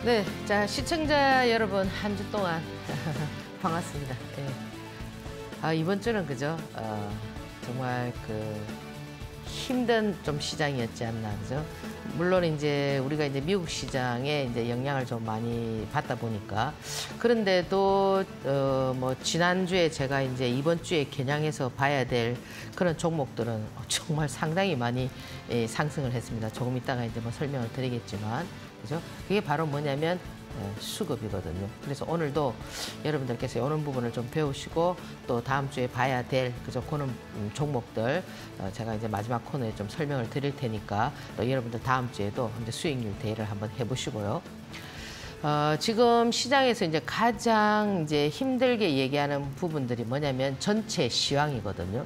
네, 자 시청자 여러분 한 주 동안 반갑습니다. 예. 이번 주는 그죠? 정말 힘든 좀 시장이었지 않나 그죠? 물론 이제 우리가 이제 미국 시장에 이제 영향을 좀 많이 받다 보니까 그런데도 뭐 지난주에 제가 이제 이번 주에 겨냥해서 봐야 될 그런 종목들은 정말 상당히 많이 상승을 했습니다. 조금 이따가 이제 뭐 설명을 드리겠지만 그죠? 그게 바로 뭐냐면 수급이거든요. 그래서 오늘도 여러분들께서 이런 부분을 좀 배우시고 또 다음 주에 봐야 될 그죠? 그런 종목들 제가 이제 마지막 코너에 좀 설명을 드릴 테니까 또 여러분들 다음 주에도 이제 수익률 대회를 한번 해보시고요. 지금 시장에서 이제 가장 이제 힘들게 얘기하는 부분들이 뭐냐면 전체 시황이거든요.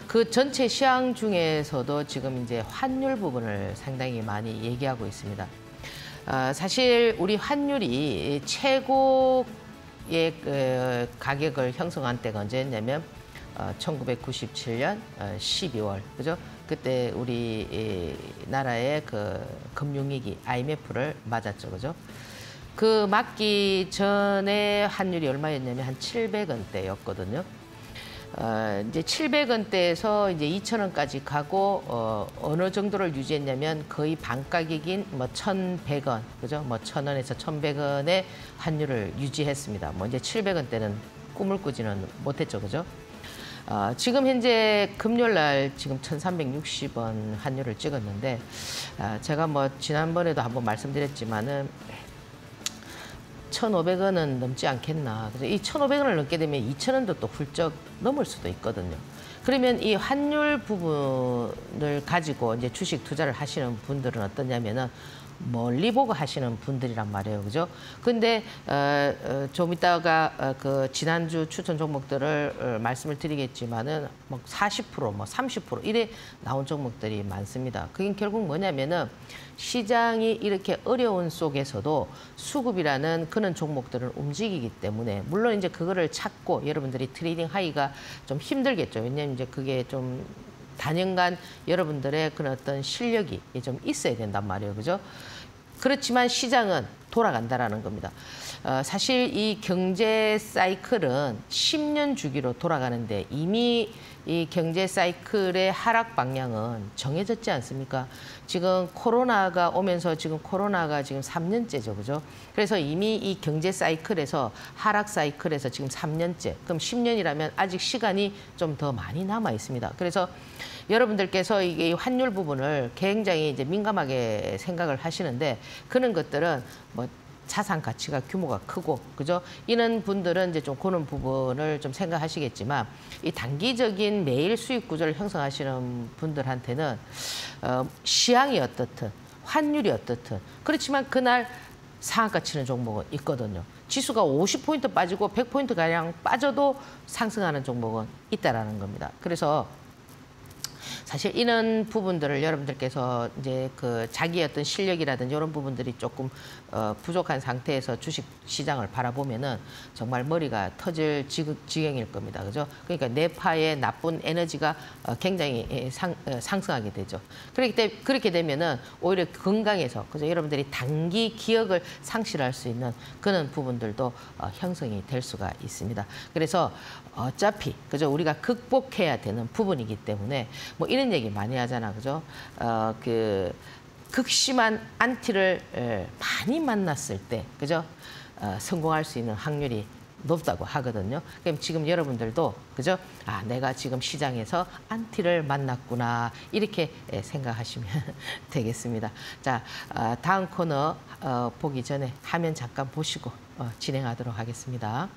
그 전체 시황 중에서도 지금 이제 환율 부분을 상당히 많이 얘기하고 있습니다. 사실 우리 환율이 최고의 가격을 형성한 때가 언제였냐면 1997년 12월 그죠? 그때 우리 나라의 그 금융위기 IMF를 맞았죠, 그죠? 그 맞기 전에 환율이 얼마였냐면 한 700원대였거든요. 이제 700원대에서 이제 2,000원까지 가고 어느 정도를 유지했냐면 거의 반가격인 뭐 1,100원, 그죠? 뭐 1,000원에서 1,100원의 환율을 유지했습니다. 뭐 이제 700원대는 꿈을 꾸지는 못했죠, 그죠? 지금 현재 금요일 날 지금 1,360원 환율을 찍었는데 제가 뭐 지난번에도 한번 말씀드렸지만은 1,500원은 넘지 않겠나. 그래서 이 1,500원을 넘게 되면 2,000원도 또 훌쩍 넘을 수도 있거든요. 그러면 이 환율 부분을 가지고 이제 주식 투자를 하시는 분들은 어떠냐면은 멀리 보고 하시는 분들이란 말이에요, 그죠? 근데 좀 이따가 그 지난주 추천 종목들을 말씀을 드리겠지만은 뭐 40%, 뭐 30% 이래 나온 종목들이 많습니다. 그게 결국 뭐냐면은 시장이 이렇게 어려운 속에서도 수급이라는 그런 종목들을 움직이기 때문에 물론 이제 그거를 찾고 여러분들이 트레이딩 하기가 좀 힘들겠죠. 왜냐하면 이제 그게 좀 단연간 여러분들의 그런 어떤 실력이 좀 있어야 된단 말이에요. 그죠? 그렇지만 시장은 돌아간다라는 겁니다. 사실 이 경제 사이클은 10년 주기로 돌아가는데 이미 이 경제 사이클의 하락 방향은 정해졌지 않습니까? 지금 코로나가 오면서 지금 코로나가 지금 3년째죠, 그죠? 그래서 이미 이 경제 사이클에서 하락 사이클에서 지금 3년째, 그럼 10년이라면 아직 시간이 좀 더 많이 남아 있습니다. 그래서 여러분들께서 이게 환율 부분을 굉장히 이제 민감하게 생각을 하시는데 그런 것들은 뭐 자산 가치가 규모가 크고 그죠? 이런 분들은 이제 좀 그런 부분을 좀 생각하시겠지만 이 단기적인 매일 수익 구조를 형성하시는 분들한테는 시황이 어떻든 환율이 어떻든 그렇지만 그날 상한가 치는 종목은 있거든요. 지수가 50포인트 빠지고 100포인트 가량 빠져도 상승하는 종목은 있다라는 겁니다. 그래서 사실 이런 부분들을 여러분들께서 이제 그 자기 어떤 실력이라든지 이런 부분들이 조금 부족한 상태에서 주식 시장을 바라보면은 정말 머리가 터질 지경일 겁니다. 그죠? 그러니까 뇌파의 나쁜 에너지가 굉장히 상승하게 되죠. 그렇게 되면은 오히려 건강에서 그죠? 여러분들이 단기 기억을 상실할 수 있는 그런 부분들도 형성이 될 수가 있습니다. 그래서 어차피 그죠? 우리가 극복해야 되는 부분이기 때문에 뭐 이런 얘기 많이 하잖아, 그죠? 극심한 안티를 많이 만났을 때, 그죠? 성공할 수 있는 확률이 높다고 하거든요. 그럼 지금 여러분들도 그죠? 내가 지금 시장에서 안티를 만났구나 이렇게 생각하시면 되겠습니다. 자, 다음 코너 보기 전에 화면 잠깐 보시고 진행하도록 하겠습니다.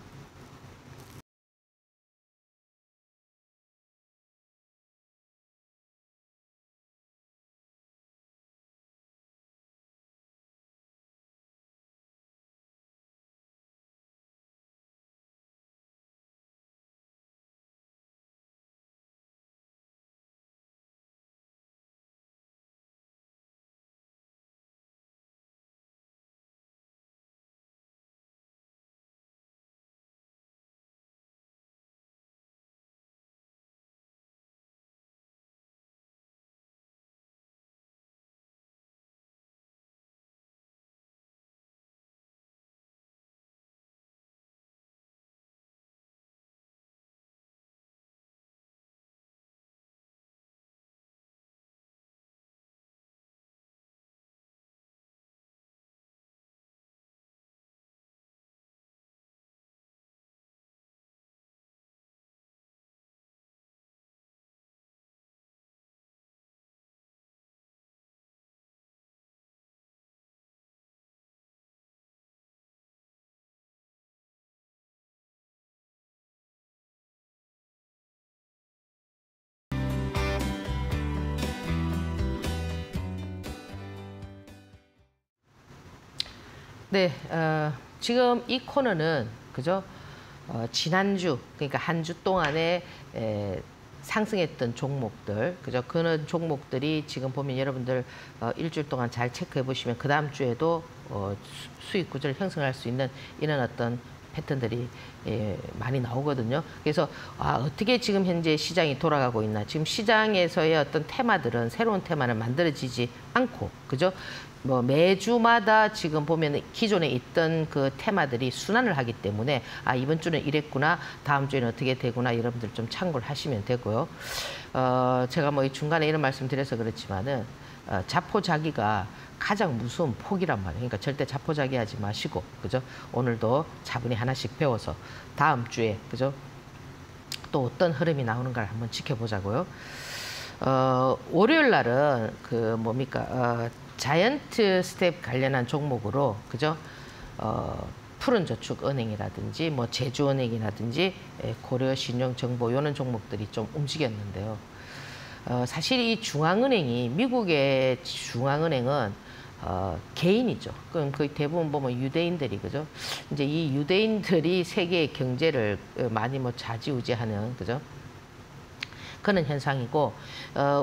네, 지금 이 코너는 그죠? 지난주 그러니까 한 주 동안에 상승했던 종목들, 그죠? 그런 종목들이 지금 보면 여러분들 일주일 동안 잘 체크해 보시면 그 다음 주에도 수익 구조를 형성할 수 있는 이런 어떤 패턴들이 많이 나오거든요. 그래서 어떻게 지금 현재 시장이 돌아가고 있나? 지금 시장에서의 어떤 테마들은 새로운 테마는 만들어지지 않고, 그죠? 뭐 매주마다 지금 보면 기존에 있던 그 테마들이 순환을 하기 때문에 이번 주는 이랬구나, 다음 주에는 어떻게 되구나, 여러분들 좀 참고를 하시면 되고요. 제가 뭐 이 중간에 이런 말씀 드려서 그렇지만은 자포자기가 가장 무서운 폭이란 말이에요. 그러니까 절대 자포자기하지 마시고, 그죠? 오늘도 차분히 하나씩 배워서 다음 주에, 그죠? 또 어떤 흐름이 나오는가를 한번 지켜보자고요. 월요일 날은 그 뭡니까? 자이언트 스텝 관련한 종목으로, 그죠? 푸른저축은행이라든지 뭐 제주은행이라든지 고려신용정보 이런 종목들이 좀 움직였는데요. 사실 이 중앙은행이, 미국의 중앙은행은 개인이죠. 그럼 거의 대부분 보면 유대인들이, 그죠? 이제 이 유대인들이 세계의 경제를 많이 뭐 좌지우지하는, 그죠? 그런 현상이고,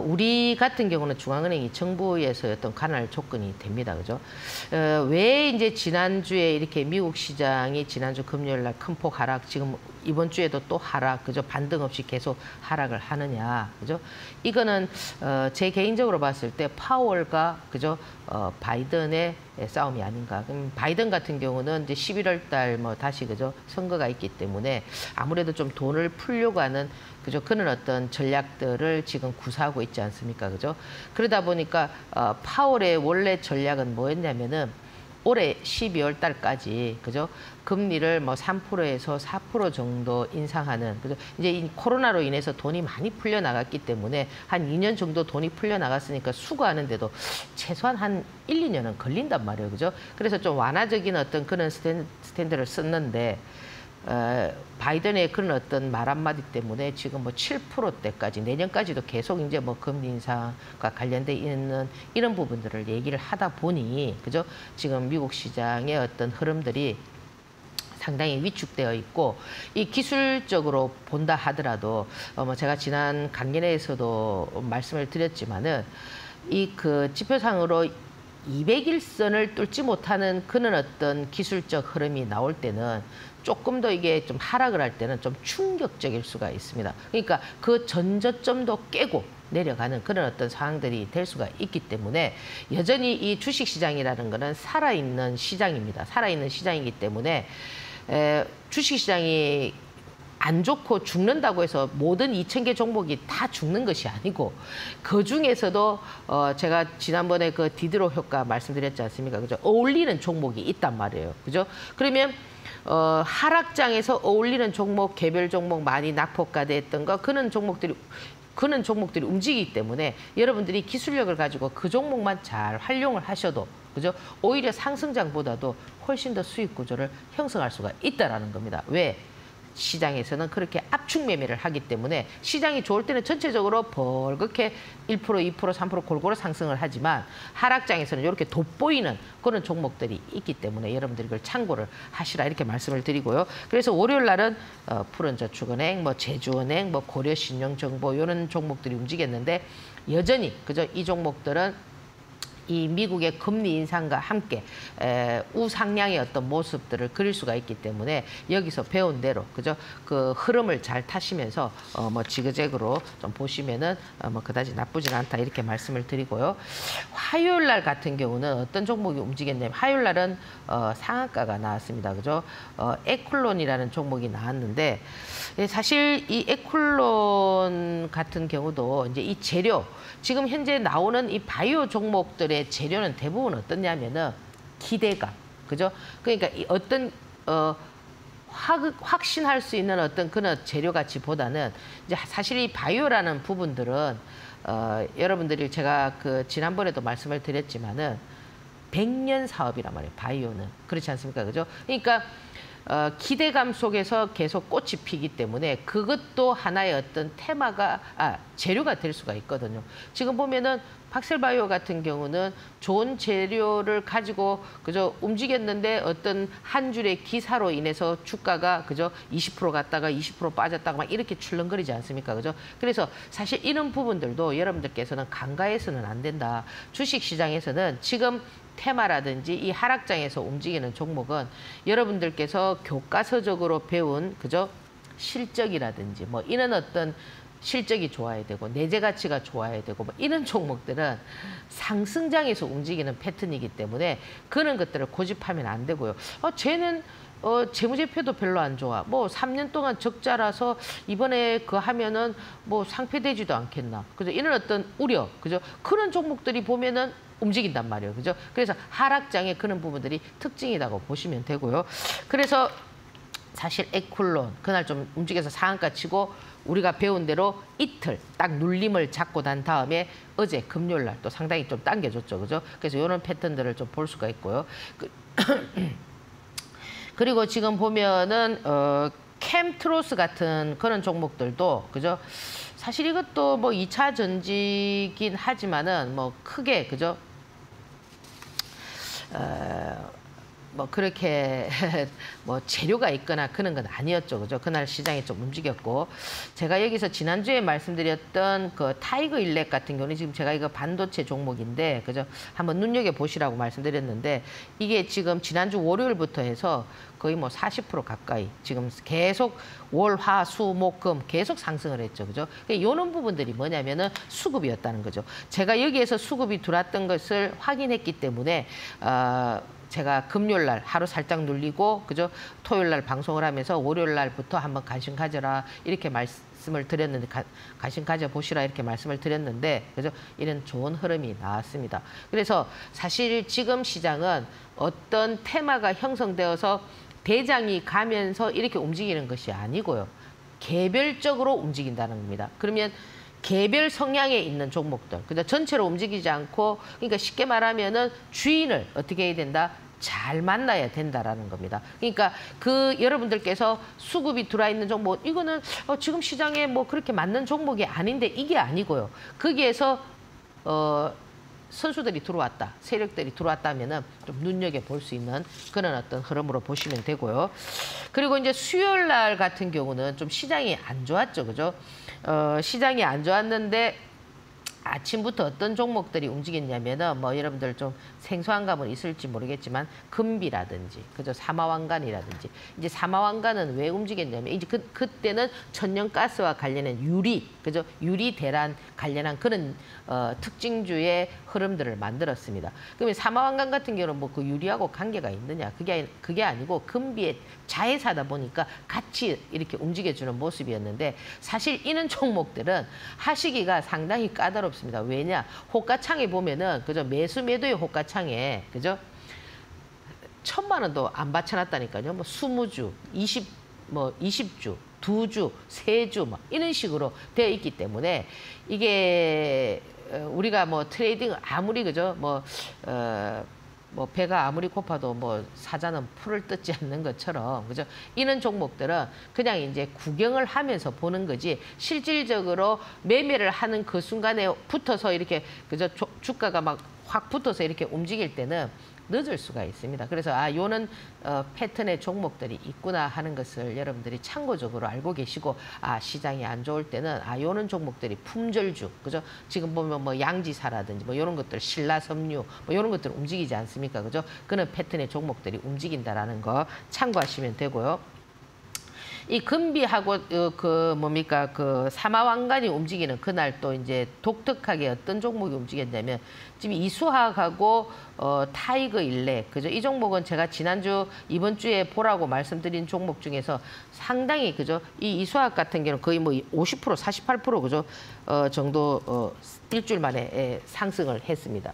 우리 같은 경우는 중앙은행이 정부에서 어떤 관할 조건이 됩니다. 그죠? 왜 이제 지난주에 이렇게 미국 시장이 지난주 금요일 날 큰 폭 하락, 지금 이번 주에도 또 하락, 그죠? 반등 없이 계속 하락을 하느냐, 그죠? 이거는 제 개인적으로 봤을 때 파월과, 그죠? 바이든의 싸움이 아닌가. 그럼 바이든 같은 경우는 이제 11월 달 뭐 다시, 그죠? 선거가 있기 때문에 아무래도 좀 돈을 풀려고 하는, 그죠? 그런 어떤 전략들을 지금 구사하고 있지 않습니까? 그죠? 그러다 보니까 파월의 원래 전략은 뭐였냐면은 올해 12월 달까지, 그죠? 금리를 뭐 3%에서 4% 정도 인상하는, 그죠? 이제 이 코로나로 인해서 돈이 많이 풀려 나갔기 때문에 한 2년 정도 돈이 풀려 나갔으니까 수거하는데도 최소한 한 1, 2년은 걸린단 말이에요. 그죠? 그래서 좀 완화적인 어떤 그런 스탠드를 썼는데, 바이든의 그런 어떤 말 한마디 때문에 지금 뭐 7%대까지 내년까지도 계속 이제 뭐 금리 인상과 관련돼 있는 이런 부분들을 얘기를 하다 보니, 그죠? 지금 미국 시장의 어떤 흐름들이 상당히 위축되어 있고, 이 기술적으로 본다 하더라도 뭐 제가 지난 강연에서도 말씀을 드렸지만은 이 그 지표상으로 200일선을 뚫지 못하는 그런 어떤 기술적 흐름이 나올 때는 조금 더 이게 좀 하락을 할 때는 좀 충격적일 수가 있습니다. 그러니까 그 전저점도 깨고 내려가는 그런 어떤 상황들이 될 수가 있기 때문에 여전히 이 주식시장이라는 거는 살아있는 시장입니다. 살아있는 시장이기 때문에 주식시장이 안 좋고 죽는다고 해서 모든 2,000개 종목이 다 죽는 것이 아니고, 그 중에서도 제가 지난번에 그 디드로 효과 말씀드렸지 않습니까? 그죠? 어울리는 종목이 있단 말이에요. 그죠? 그러면 하락장에서 어울리는 종목, 개별 종목 많이 낙폭과대했던 거, 그런 종목들이 움직이기 때문에 여러분들이 기술력을 가지고 그 종목만 잘 활용을 하셔도, 그죠? 오히려 상승장보다도 훨씬 더 수익 구조를 형성할 수가 있다라는 겁니다. 왜? 시장에서는 그렇게 압축 매매를 하기 때문에 시장이 좋을 때는 전체적으로 벌겋게 1%, 2%, 3% 골고루 상승을 하지만 하락장에서는 이렇게 돋보이는 그런 종목들이 있기 때문에 여러분들이 그걸 참고를 하시라, 이렇게 말씀을 드리고요. 그래서 월요일 날은 푸른저축은행, 뭐 제주은행, 뭐 고려신용정보 이런 종목들이 움직였는데, 여전히, 그죠? 이 종목들은 이 미국의 금리 인상과 함께 우상향의 어떤 모습들을 그릴 수가 있기 때문에 여기서 배운 대로, 그죠? 그 흐름을 잘 타시면서 뭐 지그재그로 좀 보시면은 뭐 그다지 나쁘진 않다, 이렇게 말씀을 드리고요. 화요일 날 같은 경우는 어떤 종목이 움직였냐면, 화요일 날은 상한가가 나왔습니다. 그죠? 에쿨론이라는 종목이 나왔는데, 사실 이 에쿨론 같은 경우도 이제 이 재료, 지금 현재 나오는 이 바이오 종목들의 재료는 대부분 어떠냐면은 기대감, 그죠? 그러니까 이 어떤 확신할 수 있는 어떤 그런 재료 가치보다는 이제 사실 이 바이오라는 부분들은 여러분들이 제가 그 지난번에도 말씀을 드렸지만은 100년 사업이란 말이에요. 바이오는 그렇지 않습니까? 그죠? 그러니까 기대감 속에서 계속 꽃이 피기 때문에 그것도 하나의 어떤 테마가 재료가 될 수가 있거든요. 지금 보면은 박셀바이오 같은 경우는 좋은 재료를 가지고 그저 움직였는데 어떤 한 줄의 기사로 인해서 주가가 그저 20% 갔다가 20% 빠졌다가 막 이렇게 출렁거리지 않습니까? 그죠? 그래서 사실 이런 부분들도 여러분들께서는 간과해서는 안 된다. 주식 시장에서는 지금 테마라든지 이 하락장에서 움직이는 종목은 여러분들께서 교과서적으로 배운 그저 실적이라든지 뭐 이런 어떤 실적이 좋아야 되고 내재 가치가 좋아야 되고 뭐 이런 종목들은 상승장에서 움직이는 패턴이기 때문에 그런 것들을 고집하면 안 되고요. 쟤는 재무제표도 별로 안 좋아. 뭐 3년 동안 적자라서 이번에 그 하면은 뭐 상폐되지도 않겠나. 그죠? 이런 어떤 우려, 그죠? 그런 종목들이 보면은 움직인단 말이에요. 그죠? 그래서 하락장에 그런 부분들이 특징이라고 보시면 되고요. 그래서 사실 에쿨론 그날 좀 움직여서 상한가 치고 우리가 배운 대로 이틀 딱 눌림을 잡고 난 다음에 어제 금요일 날 또 상당히 좀 당겨줬죠. 그죠? 그래서 이런 패턴들을 좀 볼 수가 있고요. 그리고 지금 보면은 캠트로스 같은 그런 종목들도 그죠? 사실 이것도 뭐 2차 전지긴 하지만은 뭐 크게 그죠? 뭐 그렇게 뭐 재료가 있거나 그런 건 아니었죠. 그죠? 그날 시장이 좀 움직였고 제가 여기서 지난주에 말씀드렸던 그 타이거 일렉 같은 경우는 지금 제가 이거 반도체 종목인데 그죠? 한번 눈여겨보시라고 말씀드렸는데 이게 지금 지난주 월요일부터 해서 거의 뭐 40% 가까이 지금 계속 월, 화, 수, 목, 금 계속 상승을 했죠. 그죠? 이런 부분들이 뭐냐면은 수급이었다는 거죠. 제가 여기에서 수급이 들어왔던 것을 확인했기 때문에 제가 금요일 날 하루 살짝 눌리고 그죠? 토요일 날 방송을 하면서 월요일 날부터 한번 관심 가져라 이렇게 말씀을 드렸는데 관심 가져 보시라 이렇게 말씀을 드렸는데 그죠? 이런 좋은 흐름이 나왔습니다. 그래서 사실 지금 시장은 어떤 테마가 형성되어서 대장이 가면서 이렇게 움직이는 것이 아니고요. 개별적으로 움직인다는 겁니다. 그러면 개별 성향에 있는 종목들, 그죠? 전체로 움직이지 않고, 그러니까 쉽게 말하면은 주인을 어떻게 해야 된다? 잘 만나야 된다라는 겁니다. 그러니까 그 여러분들께서 수급이 들어와 있는 종목, 이거는 지금 시장에 뭐 그렇게 맞는 종목이 아닌데 이게 아니고요. 거기에서 선수들이 들어왔다, 세력들이 들어왔다면은 좀 눈여겨 볼 수 있는 그런 어떤 흐름으로 보시면 되고요. 그리고 이제 수요일 날 같은 경우는 좀 시장이 안 좋았죠, 그죠? 시장이 안 좋았는데 아침부터 어떤 종목들이 움직였냐면은 뭐 여러분들 좀 생소한 감은 있을지 모르겠지만 금비라든지 그죠 사마왕간이라든지 이제 사마왕간은 왜 움직였냐면 이제 그때는 천연가스와 관련된 유리 그죠 유리 대란 관련한 그런 특징주의 흐름들을 만들었습니다. 그러면 사마왕간 같은 경우는 뭐 그 유리하고 관계가 있느냐 그게 아니고 금비의 자회사다 보니까 같이 이렇게 움직여주는 모습이었는데 사실 이런 종목들은 하시기가 상당히 까다롭습니다. 왜냐 호가창에 보면은 그죠 매수 매도의 호가창에 그죠 1,000만 원도 안 받쳐놨다니까요. 뭐 20주, 20주, 2주, 3주 뭐 이런 식으로 되어 있기 때문에 이게 우리가 뭐 트레이딩 아무리 그죠 뭐 배가 아무리 고파도 뭐 사자는 풀을 뜯지 않는 것처럼 그죠 이런 종목들은 그냥 이제 구경을 하면서 보는 거지 실질적으로 매매를 하는 그 순간에 붙어서 이렇게 그죠 주가가 막 확 붙어서 이렇게 움직일 때는 늦을 수가 있습니다. 그래서 요는 패턴의 종목들이 있구나 하는 것을 여러분들이 참고적으로 알고 계시고 시장이 안 좋을 때는 요는 종목들이 품절주 그죠? 지금 보면 뭐 양지사라든지 뭐 이런 것들 신라섬유 뭐 이런 것들 움직이지 않습니까? 그죠? 그런 패턴의 종목들이 움직인다라는 거 참고하시면 되고요. 이 금비하고 그 사마왕간이 움직이는 그날 또 이제 독특하게 어떤 종목이 움직였냐면 지금 이수학하고 타이거 일렉 그죠 이 종목은 제가 지난주 이번 주에 보라고 말씀드린 종목 중에서 상당히 그죠 이 이수학 같은 경우는 거의 뭐 50% 48% 그죠 정도 일주일 만에 상승을 했습니다.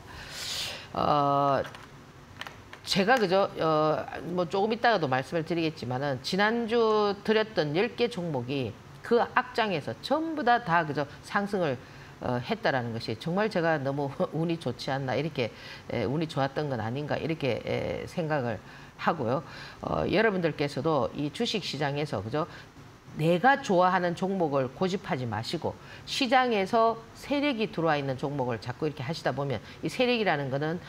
제가 그죠 뭐 조금 이따가도 말씀을 드리겠지만은 지난주 드렸던 10개 종목이 그 악장에서 전부 다 그죠 상승을 했다라는 것이 정말 제가 너무 운이 좋지 않나 이렇게 운이 좋았던 건 아닌가 이렇게 생각을 하고요. 여러분들께서도 이 주식 시장에서 그죠? 내가 좋아하는 종목을 고집하지 마시고 시장에서 세력이 들어와 있는 종목을 자꾸 이렇게 하시다 보면 이 세력이라는 거는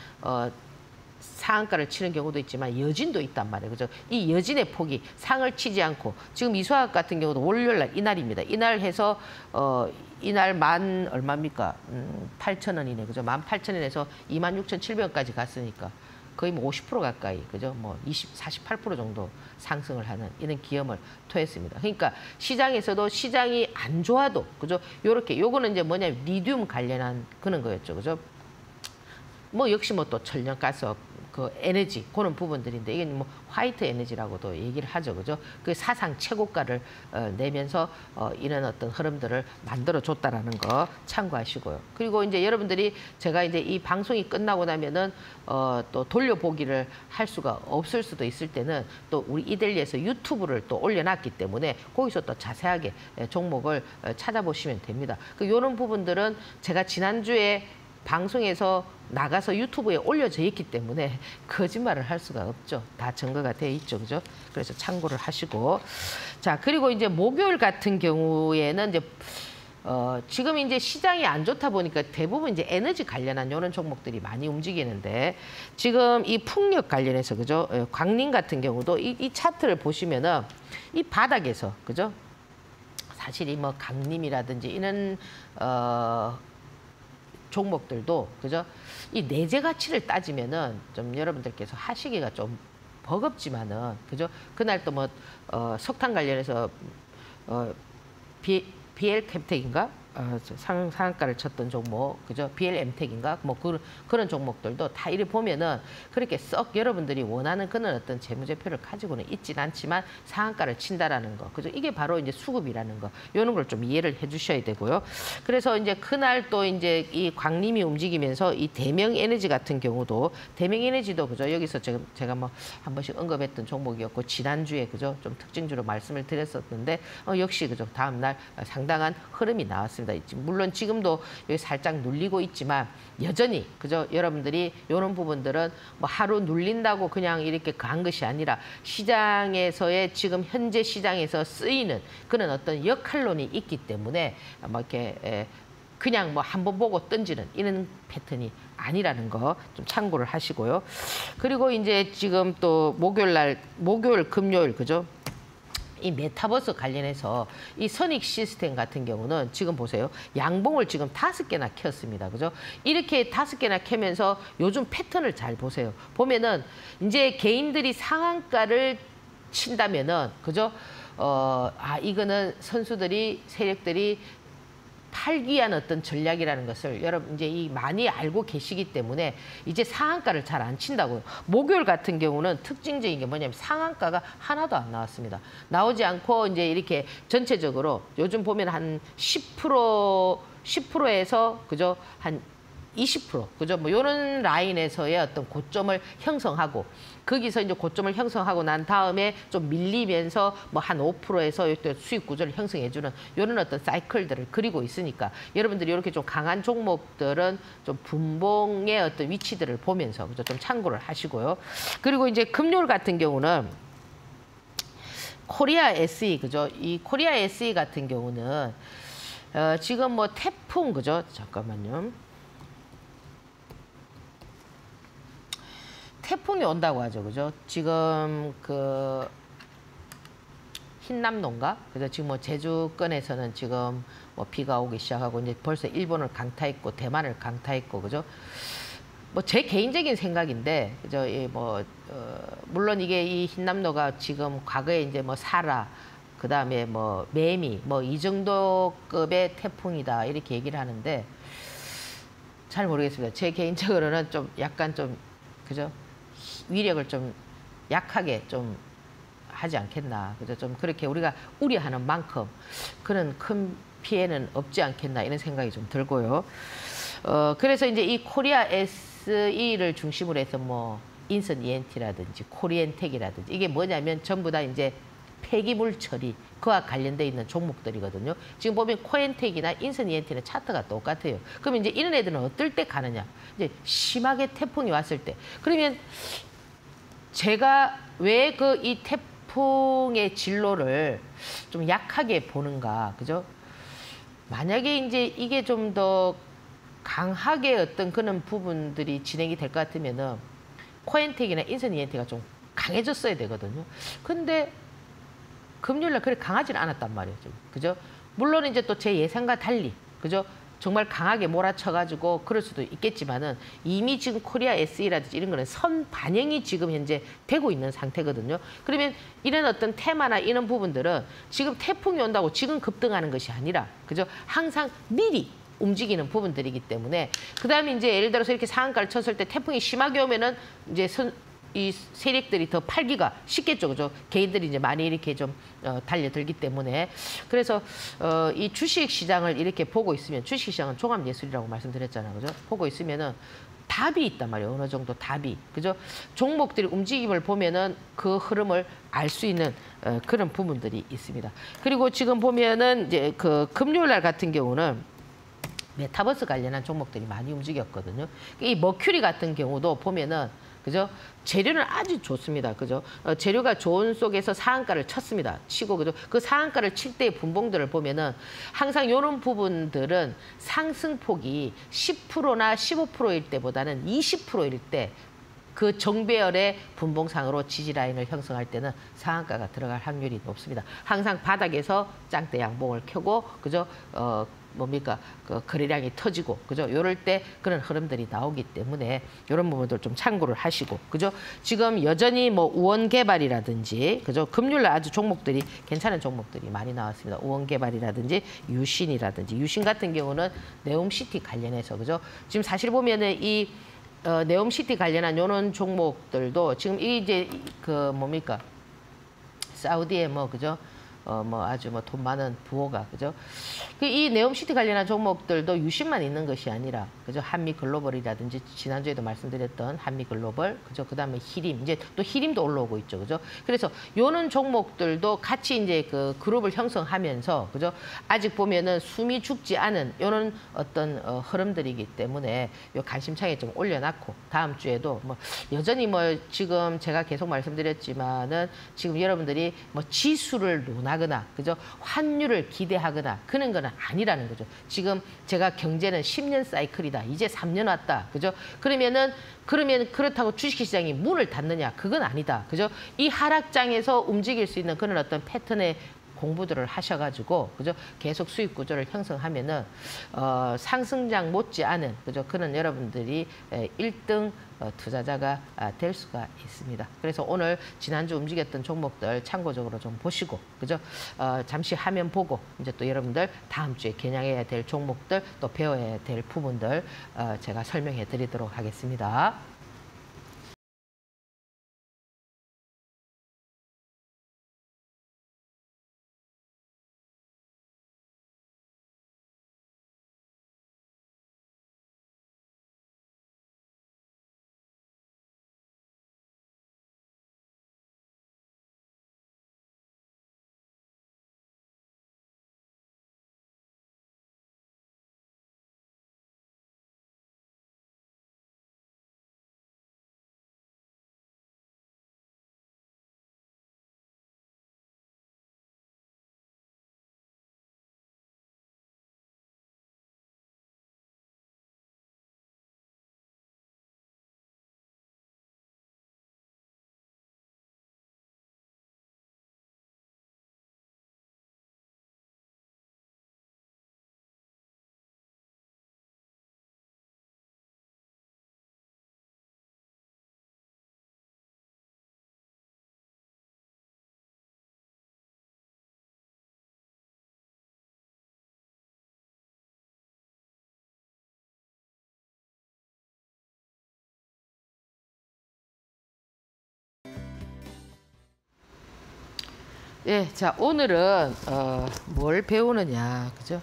상한가를 치는 경우도 있지만 여진도 있단 말이에요. 그죠? 이 여진의 폭이 상을 치지 않고 지금 이수학 같은 경우도 월요일날 이날입니다. 이날 해서 이날 만 얼마입니까? 8,000원이네. 그죠? 18,000원에서 26,700원까지 갔으니까 거의 뭐 50% 가까이, 그죠? 뭐 48% 정도 상승을 하는 이런 기염을 토했습니다. 그러니까 시장에서도 시장이 안 좋아도, 그죠? 요렇게, 요거는 이제 뭐냐면 리튬 관련한 그런 거였죠. 그죠? 뭐 역시 뭐 또 천연가스 그 에너지 그런 부분들인데 이게 뭐 화이트 에너지라고도 얘기를 하죠, 그죠? 그 사상 최고가를 내면서 이런 어떤 흐름들을 만들어 줬다라는 거 참고하시고요. 그리고 이제 여러분들이 제가 이제 이 방송이 끝나고 나면은 또 돌려보기를 할 수가 없을 수도 있을 때는 또 우리 이델리에서 유튜브를 또 올려놨기 때문에 거기서 또 자세하게 종목을 찾아보시면 됩니다. 그 요런 부분들은 제가 지난주에 방송에서 나가서 유튜브에 올려져 있기 때문에 거짓말을 할 수가 없죠. 다 증거가 돼 있죠, 그죠? 그래서 참고를 하시고, 자, 그리고 이제 목요일 같은 경우에는 이제 지금 이제 시장이 안 좋다 보니까 대부분 이제 에너지 관련한 이런 종목들이 많이 움직이는데 지금 이 풍력 관련해서, 그죠? 광림 같은 경우도 이 차트를 보시면은 이 바닥에서, 그죠? 사실 이 뭐 강림이라든지 이런 종목들도, 그죠? 이 내재 가치를 따지면은 좀 여러분들께서 하시기가 좀 버겁지만은, 그죠? 그날 또 뭐 석탄 관련해서 BL 캡텍인가? 상한가를 쳤던 종목, 그죠? BL엠텍인가? 뭐 그런 종목들도 다 이리 보면은 그렇게 썩 여러분들이 원하는 그런 어떤 재무제표를 가지고는 있진 않지만 상한가를 친다라는 거, 그죠? 이게 바로 이제 수급이라는 거, 이런 걸 좀 이해를 해주셔야 되고요. 그래서 이제 그날 또 이제 이 광림이 움직이면서 이 대명에너지 같은 경우도 대명에너지도, 그죠? 여기서 지금 제가 뭐 한 번씩 언급했던 종목이었고 지난주에, 그죠? 좀 특징주로 말씀을 드렸었는데 역시, 그죠? 다음 날 상당한 흐름이 나왔습니다. 물론 지금도 여기 살짝 눌리고 있지만 여전히, 그죠? 여러분들이 이런 부분들은 뭐 하루 눌린다고 그냥 이렇게 간 것이 아니라 시장에서의 지금 현재 시장에서 쓰이는 그런 어떤 역할론이 있기 때문에 뭐 이렇게 그냥 뭐 한번 보고 던지는 이런 패턴이 아니라는 거 좀 참고를 하시고요. 그리고 이제 지금 또 목요일, 금요일, 그죠? 이 메타버스 관련해서 이 선익 시스템 같은 경우는 지금 보세요. 양봉을 지금 5개나 켰습니다. 그죠? 이렇게 5개나 켜면서 요즘 패턴을 잘 보세요. 보면은 이제 개인들이 상한가를 친다면은, 그죠? 이거는 선수들이, 세력들이 팔기 위한 어떤 전략이라는 것을 여러분 이제 많이 알고 계시기 때문에 이제 상한가를 잘 안 친다고요. 목요일 같은 경우는 특징적인 게 뭐냐면 상한가가 하나도 안 나왔습니다. 나오지 않고 이제 이렇게 전체적으로 요즘 보면 한 10%에서, 그죠? 한 20%, 그죠? 뭐 이런 라인에서의 어떤 고점을 형성하고 거기서 이제 고점을 형성하고 난 다음에 좀 밀리면서 뭐 한 5%에서 수익 구조를 형성해주는 이런 어떤 사이클들을 그리고 있으니까 여러분들이 이렇게 좀 강한 종목들은 좀 분봉의 어떤 위치들을 보면서, 그죠? 좀 참고를 하시고요. 그리고 이제 금요일 같은 경우는 코리아 SE, 그죠? 이 코리아 SE 같은 경우는 지금 뭐 태풍, 그죠? 잠깐만요. 태풍이 온다고 하죠, 그죠? 지금 그 흰남노인가? 그래서 지금 뭐 제주권에서는 지금 뭐 비가 오기 시작하고 이제 벌써 일본을 강타했고 대만을 강타했고, 그죠? 뭐 제 개인적인 생각인데, 그죠? 물론 이게 이 흰남노가 지금 과거에 이제 뭐 사라, 그 다음에 뭐 매미, 뭐 이 정도급의 태풍이다 이렇게 얘기를 하는데 잘 모르겠습니다. 제 개인적으로는 좀 약간 좀, 그죠? 위력을 좀 약하게 좀 하지 않겠나, 그죠? 좀 그렇게 우리가 우려하는 만큼 그런 큰 피해는 없지 않겠나 이런 생각이 좀 들고요. 그래서 이제 이 코리아 SE를 중심으로 해서 뭐 인선 ENT라든지 코리엔텍이라든지 이게 뭐냐면 전부 다 이제 폐기물 처리 그와 관련돼 있는 종목들이거든요. 지금 보면 코엔텍이나 인선 ENT는 차트가 똑같아요. 그럼 이제 이런 애들은 어떨 때 가느냐? 이제 심하게 태풍이 왔을 때. 그러면 제가 왜 그 이 태풍의 진로를 좀 약하게 보는가, 그죠? 만약에 이제 이게 좀 더 강하게 어떤 그런 부분들이 진행이 될 것 같으면은 코엔텍이나 인선 ENT가 좀 강해졌어야 되거든요. 근데 금요일 날 그렇게 강하지는 않았단 말이에요. 좀. 그죠? 물론 이제 또 제 예상과 달리, 그죠? 정말 강하게 몰아쳐가지고 그럴 수도 있겠지만은 이미 지금 코리아 SE라든지 이런 거는 선 반영이 지금 현재 되고 있는 상태거든요. 그러면 이런 어떤 테마나 이런 부분들은 지금 태풍이 온다고 지금 급등하는 것이 아니라, 그죠? 항상 미리 움직이는 부분들이기 때문에 그다음에 이제 예를 들어서 이렇게 상한가를 쳤을 때 태풍이 심하게 오면은 이제 이 세력들이 더 팔기가 쉽겠죠, 그죠? 개인들이 이제 많이 이렇게 좀 달려들기 때문에 그래서 이 주식 시장을 이렇게 보고 있으면 주식 시장은 종합 예술이라고 말씀드렸잖아요, 그죠? 보고 있으면은 답이 있단 말이에요, 어느 정도 답이, 그죠? 종목들이 움직임을 보면은 그 흐름을 알 수 있는 그런 부분들이 있습니다. 그리고 지금 보면은 이제 그 금요일 날 같은 경우는 메타버스 관련한 종목들이 많이 움직였거든요. 이 머큐리 같은 경우도 보면은, 그죠? 재료는 아주 좋습니다. 그죠? 재료가 좋은 속에서 상한가를 쳤습니다. 치고, 그죠? 그 상한가를 칠 때의 분봉들을 보면은 항상 이런 부분들은 상승폭이 10%나 15%일 때보다는 20%일 때 그 정배열의 분봉상으로 지지라인을 형성할 때는 상한가가 들어갈 확률이 높습니다. 항상 바닥에서 짱대 양봉을 켜고, 그죠? 뭡니까? 그 거래량이 터지고, 그죠? 요럴 때 그런 흐름들이 나오기 때문에 이런 부분들 좀 참고를 하시고, 그죠? 지금 여전히 뭐 우원개발이라든지, 그죠? 금요일 날 아주 종목들이 괜찮은 종목들이 많이 나왔습니다. 우원개발이라든지 유신이라든지, 유신 같은 경우는 네옴시티 관련해서, 그죠? 지금 사실 보면은 이 네옴시티 관련한 요런 종목들도 지금 이제 그 뭡니까? 사우디에 뭐, 그죠? 뭐 아주 뭐 돈 많은 부호가, 그죠? 이 네옴시티 관련한 종목들도 유심만 있는 것이 아니라, 그죠? 한미글로벌이라든지 지난주에도 말씀드렸던 한미글로벌, 그죠? 그다음에 히림, 이제 또 히림도 올라오고 있죠, 그죠? 그래서 요런 종목들도 같이 이제 그 그룹을 형성하면서, 그죠? 아직 보면은 숨이 죽지 않은 요런 어떤 흐름들이기 때문에 요 관심창에 좀 올려놨고, 다음 주에도 뭐 여전히 뭐 지금 제가 계속 말씀드렸지만은 지금 여러분들이 뭐 지수를 논하거나, 그죠? 환율을 기대하거나 그런 거는 아니라는 거죠. 지금 제가 경제는 10년 사이클이다. 이제 3년 왔다. 그죠? 그러면 그렇다고 주식시장이 문을 닫느냐? 그건 아니다. 그죠? 이 하락장에서 움직일 수 있는 그런 어떤 패턴의 공부들을 하셔가지고, 그죠? 계속 수익 구조를 형성하면은 상승장 못지않은, 그죠? 그런 여러분들이 1등 투자자가 될 수가 있습니다. 그래서 오늘 지난주 움직였던 종목들 참고적으로 좀 보시고, 그죠? 잠시 화면 보고 이제 또 여러분들 다음 주에 겨냥해야 될 종목들, 또 배워야 될 부분들 제가 설명해 드리도록 하겠습니다. 예, 자, 오늘은 뭘 배우느냐, 그죠?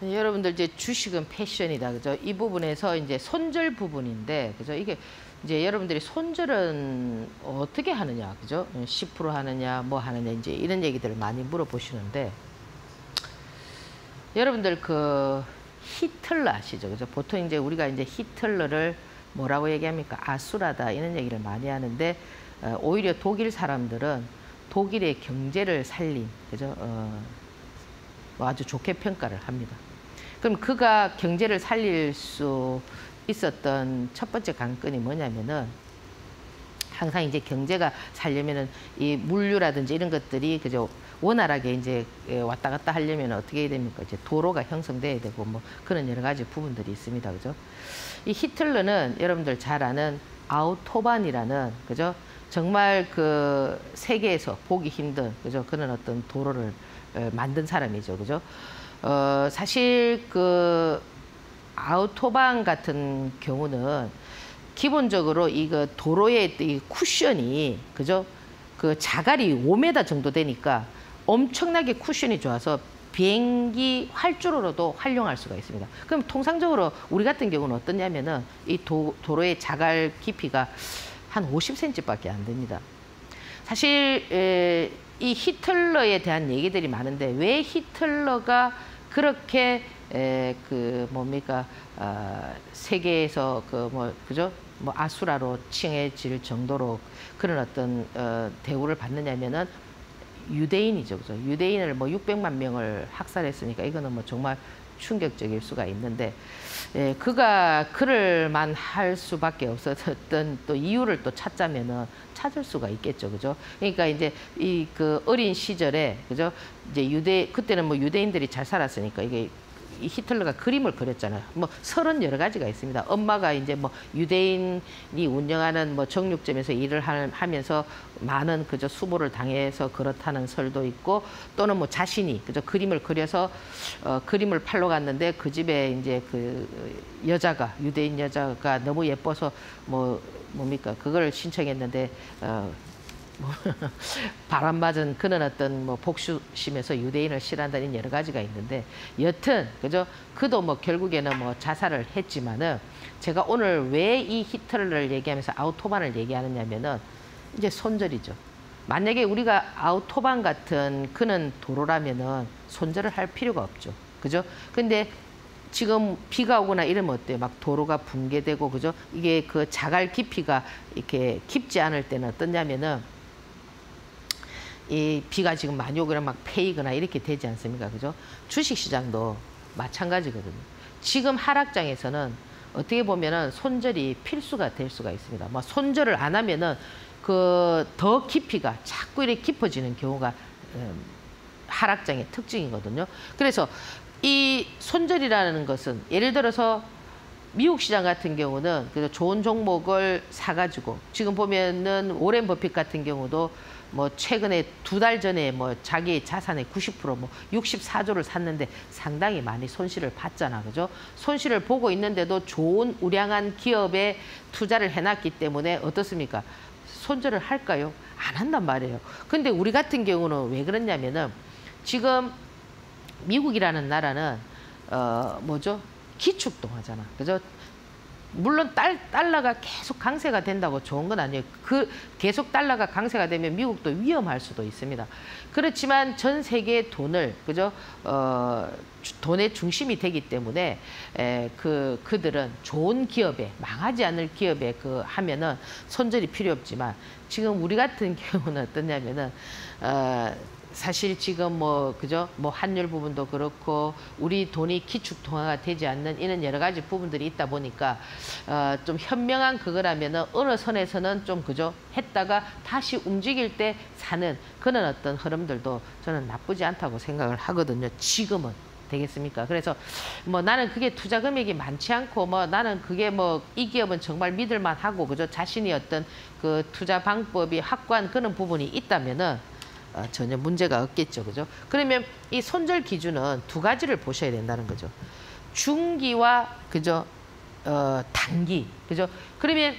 여러분들 이제 주식은 패션이다, 그죠? 이 부분에서 이제 손절 부분인데, 그죠? 이게 이제 여러분들이 손절은 어떻게 하느냐, 그죠? 10% 하느냐, 뭐 하느냐, 이제 이런 얘기들을 많이 물어보시는데, 여러분들 그 히틀러 아시죠, 그죠? 보통 이제 우리가 이제 히틀러를 뭐라고 얘기합니까? 아수라다 이런 얘기를 많이 하는데 오히려 독일 사람들은 독일의 경제를 살린 그죠? 뭐 아주 좋게 평가를 합니다. 그럼 그가 경제를 살릴 수 있었던 첫 번째 관건이 뭐냐면은 항상 이제 경제가 살려면은 이 물류라든지 이런 것들이 그죠 원활하게 이제 왔다 갔다 하려면 어떻게 해야 됩니까? 이제 도로가 형성돼야 되고 뭐 그런 여러 가지 부분들이 있습니다. 그죠? 이 히틀러는 여러분들 잘 아는 아우토반이라는 그죠? 정말 그 세계에서 보기 힘든 그죠? 그런 어떤 도로를 만든 사람이죠. 그죠? 사실 그 아우토반 같은 경우는 기본적으로 이거 도로의 이 쿠션이 그죠? 그 자갈이 5m 정도 되니까 엄청나게 쿠션이 좋아서 비행기 활주로로도 활용할 수가 있습니다. 그럼 통상적으로 우리 같은 경우는 어떠냐면은 이 도로의 자갈 깊이가 한 50cm밖에 안 됩니다. 사실 이 히틀러에 대한 얘기들이 많은데 왜 히틀러가 그렇게 그 뭡니까 세계에서 그 뭐 그죠 뭐 아수라로 칭해질 정도로 그런 어떤 대우를 받느냐면은 유대인이죠, 그죠? 유대인을 뭐 600만 명을 학살했으니까 이거는 뭐 정말 충격적일 수가 있는데 그가 그럴만 할 수밖에 없었던 또 이유를 또 찾자면은 찾을 수가 있겠죠, 그죠? 그러니까 이제 이 그 어린 시절에 그죠? 이제 그때는 뭐 유대인들이 잘 살았으니까 이게 이 히틀러가 그림을 그렸잖아요. 뭐 설은 여러 가지가 있습니다. 엄마가 이제 뭐 유대인이 운영하는 뭐 정육점에서 일을 하면서 많은 그저 수모를 당해서 그렇다는 설도 있고 또는 뭐 자신이 그저 그림을 그려서 그림을 팔러 갔는데 그 집에 이제 그 여자가 유대인 여자가 너무 예뻐서 뭡니까 그걸 신청했는데 바람 맞은 그런 어떤 뭐 복수심에서 유대인을 싫어한다는 여러 가지가 있는데 여튼 그죠 그도 뭐 결국에는 뭐 자살을 했지만은 제가 오늘 왜 이 히틀러를 얘기하면서 아우토반을 얘기하느냐면은 이제 손절이죠. 만약에 우리가 아우토반 같은 그런 도로라면은 손절을 할 필요가 없죠. 그죠? 근데 지금 비가 오거나 이러면 어때요? 막 도로가 붕괴되고 그죠? 이게 그 자갈 깊이가 이렇게 깊지 않을 때는 어떠냐면은 이 비가 지금 많이 오거나 막 패이거나 이렇게 되지 않습니까? 그죠? 주식시장도 마찬가지거든요. 지금 하락장에서는 어떻게 보면은 손절이 필수가 될 수가 있습니다. 뭐 손절을 안 하면은 그 더 깊이가 자꾸 이렇게 깊어지는 경우가 하락장의 특징이거든요. 그래서 이 손절이라는 것은 예를 들어서 미국 시장 같은 경우는 그래서 좋은 종목을 사가지고 지금 보면은 오렌 버핏 같은 경우도 뭐 최근에 2달 전에 뭐 자기 자산의 90%뭐 64조를 샀는데 상당히 많이 손실을 봤잖아, 그죠? 손실을 보고 있는데도 좋은 우량한 기업에 투자를 해놨기 때문에 어떻습니까? 손절을 할까요? 안 한단 말이에요. 근데 우리 같은 경우는 왜 그러냐면은 지금 미국이라는 나라는 뭐죠? 기축통화잖아, 그죠? 물론 달러가 계속 강세가 된다고 좋은 건 아니에요. 계속 달러가 강세가 되면 미국도 위험할 수도 있습니다. 그렇지만 전 세계의 돈을 그죠? 돈의 중심이 되기 때문에 그들은 좋은 기업에 망하지 않을 기업에 하면은 손절이 필요 없지만 지금 우리 같은 경우는 어떠냐면은 사실 지금 뭐 그죠 뭐 환율 부분도 그렇고 우리 돈이 기축 통화가 되지 않는 이런 여러 가지 부분들이 있다 보니까 좀 현명한 그거라면은 어느 선에서는 좀 그죠 했다가 다시 움직일 때 사는 그런 어떤 흐름들도 저는 나쁘지 않다고 생각을 하거든요. 지금은 되겠습니까? 그래서 뭐 나는 그게 투자 금액이 많지 않고 뭐 나는 그게 뭐 이 기업은 정말 믿을만 하고 그죠 자신이 어떤 그 투자 방법이 확고한 그런 부분이 있다면은 전혀 문제가 없겠죠, 그죠? 그러면 이 손절 기준은 두 가지를 보셔야 된다는 거죠. 중기와 그죠, 단기, 그죠? 그러면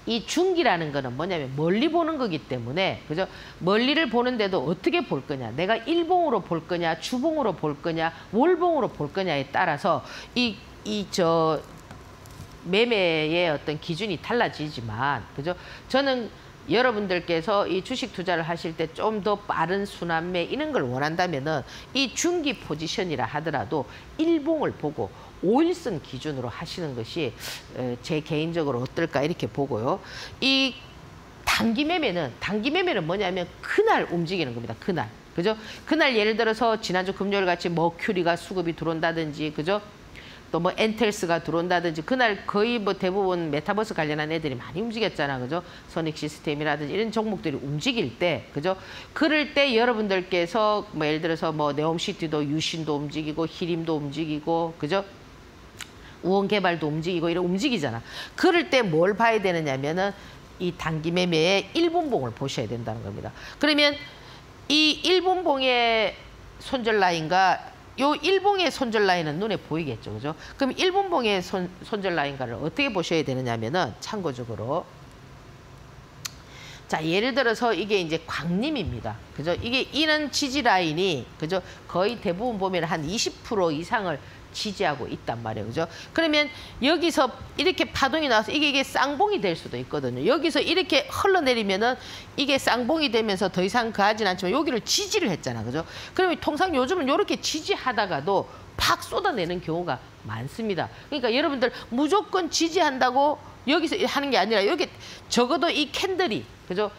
이 중기라는 거는 뭐냐면 멀리 보는 거기 때문에 그죠? 멀리를 보는데도 어떻게 볼 거냐? 내가 일봉으로 볼 거냐, 주봉으로 볼 거냐, 월봉으로 볼 거냐에 따라서 매매의 어떤 기준이 달라지지만 그죠? 저는 여러분들께서 이 주식 투자를 하실 때 좀 더 빠른 순환매 이런 걸 원한다면은 이 중기 포지션이라 하더라도 일봉을 보고 5일선 기준으로 하시는 것이 제 개인적으로 어떨까 이렇게 보고요. 이 단기 매매는 뭐냐면 그날 움직이는 겁니다. 그날. 그죠? 그날 예를 들어서 지난주 금요일 같이 머큐리가 수급이 들어온다든지, 그죠? 또 뭐 엔텔스가 들어온다든지, 그날 거의 뭐 대부분 메타버스 관련한 애들이 많이 움직였잖아. 그죠? 소닉 시스템이라든지 이런 종목들이 움직일 때, 그죠? 그럴 때 여러분들께서 뭐 예를 들어서 뭐 네옴시티도 유신도 움직이고 히림도 움직이고, 그죠? 우원개발도 움직이고 이런 움직이잖아. 그럴 때 뭘 봐야 되느냐면은 이 단기 매매의 일분봉을 보셔야 된다는 겁니다. 그러면 이 일분봉의 손절 라인과 요 일봉의 손절 라인은 눈에 보이겠죠, 그죠? 그럼 일분봉의 손절 라인과를 어떻게 보셔야 되느냐면은 참고적으로, 자, 예를 들어서 이게 이제 광림입니다. 그죠? 이게 이런 지지 라인이, 그죠? 거의 대부분 보면 한 20% 이상을 지지하고 있단 말이에요. 그죠? 그러면 여기서 이렇게 파동이 나와서 이게 쌍봉이 될 수도 있거든요. 여기서 이렇게 흘러내리면은 이게 쌍봉이 되면서 더 이상 가진 않지만 여기를 지지를 했잖아. 그죠? 그러면 통상 요즘은 이렇게 지지하다가도 팍 쏟아내는 경우가 많습니다. 그러니까 여러분들 무조건 지지한다고 여기서 하는 게 아니라 여기 적어도 이 캔들이, 그죠?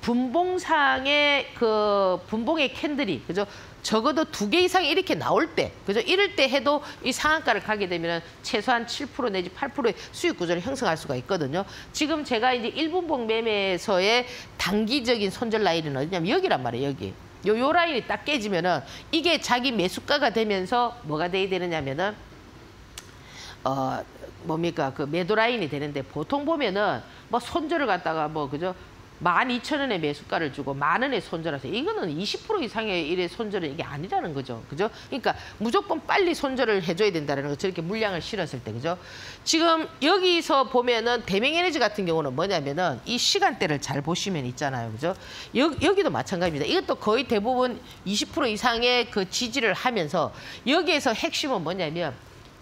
분봉상의 그 분봉의 캔들이, 그죠? 적어도 2개 이상 이렇게 나올 때, 그죠? 이럴 때 해도 이 상한가를 가게 되면 최소한 7% 내지 8%의 수익 구조를 형성할 수가 있거든요. 지금 제가 이제 일분봉 매매에서의 단기적인 손절 라인은 어디냐면 여기란 말이에요, 여기. 요 라인이 딱 깨지면은 이게 자기 매수가가 되면서 뭐가 돼야 되느냐면은, 뭡니까? 그 매도 라인이 되는데 보통 보면은 뭐 손절을 갖다가 뭐, 그죠? 12,000원의 매수가를 주고 10,000원에 손절하세요. 이거는 20% 이상의 일의 손절은 이게 아니라는 거죠. 그죠? 그러니까 무조건 빨리 손절을 해줘야 된다는 거. 저렇게 물량을 실었을 때. 그죠? 지금 여기서 보면은 대명에너지 같은 경우는 뭐냐면은 이 시간대를 잘 보시면 있잖아요. 그죠? 여기도 마찬가지입니다. 이것도 거의 대부분 20% 이상의 그 지지를 하면서 여기에서 핵심은 뭐냐면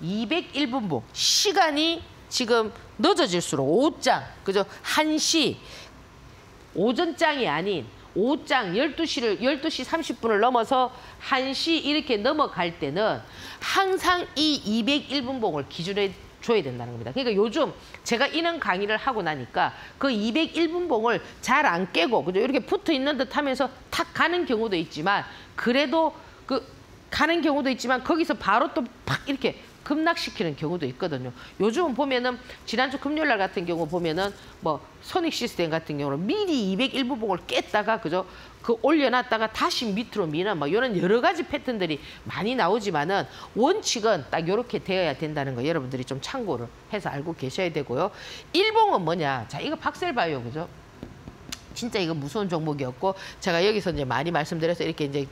201분봉. 시간이 지금 늦어질수록 오장, 그죠? 1시. 오전장이 아닌 오장 12시 30분을 넘어서 1시 이렇게 넘어갈 때는 항상 이 201분봉을 기준에 줘야 된다는 겁니다. 그러니까 요즘 제가 이런 강의를 하고 나니까 그 201분봉을 잘 안 깨고, 그죠? 이렇게 붙어 있는 듯 하면서 탁 가는 경우도 있지만, 그래도 그 가는 경우도 있지만 거기서 바로 또 팍 이렇게 급락시키는 경우도 있거든요. 요즘은 보면은 지난주 금요일 날 같은 경우 보면은 뭐 소닉 시스템 같은 경우는 미리 201분봉을 깼다가, 그죠? 그 올려놨다가 다시 밑으로 미는 뭐 이런 여러 가지 패턴들이 많이 나오지만은 원칙은 딱 이렇게 되어야 된다는 거 여러분들이 좀 참고를 해서 알고 계셔야 되고요. 일봉은 뭐냐? 자, 이거 박셀바이오, 그죠? 진짜 이거 무서운 종목이었고 제가 여기서 이제 많이 말씀드려서 이렇게 이제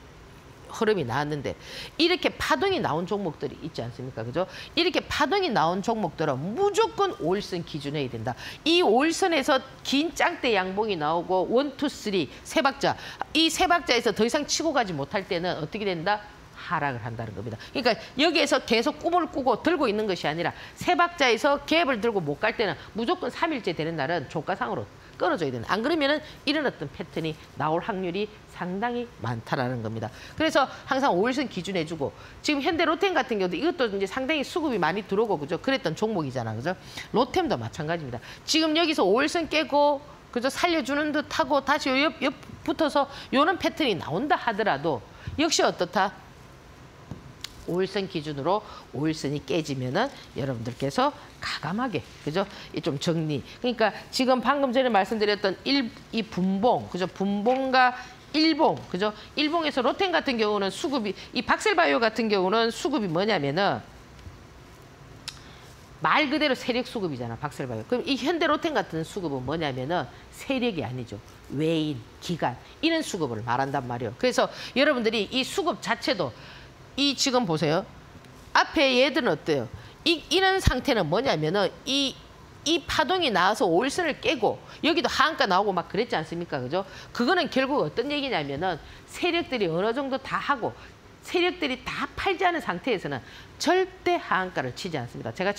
흐름이 나왔는데, 이렇게 파동이 나온 종목들이 있지 않습니까? 그죠? 이렇게 파동이 나온 종목들은 무조건 5일선 기준해야 된다. 이 5일선에서 긴 짱대 양봉이 나오고 1, 2, 3 세 박자, 이 세 박자에서 더 이상 치고 가지 못할 때는 어떻게 된다? 하락을 한다는 겁니다. 그러니까 여기에서 계속 꿈을 꾸고 들고 있는 것이 아니라 세 박자에서 갭을 들고 못 갈 때는 무조건 3일째 되는 날은 조가상으로 끊어줘야 되는. 안 그러면은 이런 어떤 패턴이 나올 확률이 상당히 많다라는 겁니다. 그래서 항상 5일선 기준해주고, 지금 현대 로템 같은 경우도 이것도 이제 상당히 수급이 많이 들어오고, 그죠? 그랬던 종목이잖아, 그죠? 로템도 마찬가지입니다. 지금 여기서 5일선 깨고, 그죠? 살려주는 듯 하고 다시 옆 붙어서 요런 패턴이 나온다 하더라도 역시 어떻다? 5일선 기준으로 5일선이 깨지면은 여러분들께서 가감하게, 그죠? 좀 정리. 그러니까 지금 방금 전에 말씀드렸던 이 분봉, 그죠? 분봉과 일봉, 그죠? 일봉에서 로템 같은 경우는 수급이, 이 박셀바이오 같은 경우는 수급이 뭐냐면은 말 그대로 세력 수급이잖아, 박셀바이오. 그럼 이 현대 로템 같은 수급은 뭐냐면은 세력이 아니죠. 외인, 기관, 이런 수급을 말한단 말이에요. 그래서 여러분들이 이 수급 자체도 이 지금 보세요. 앞에 얘들은 어때요? 이런 상태는 뭐냐면은 이 파동이 나와서 5일선을 깨고 여기도 하한가 나오고 막 그랬지 않습니까? 그죠? 그거는 결국 어떤 얘기냐면은 세력들이 어느 정도 다 하고 세력들이 다 팔지 않은 상태에서는 절대 하한가를 치지 않습니다. 제가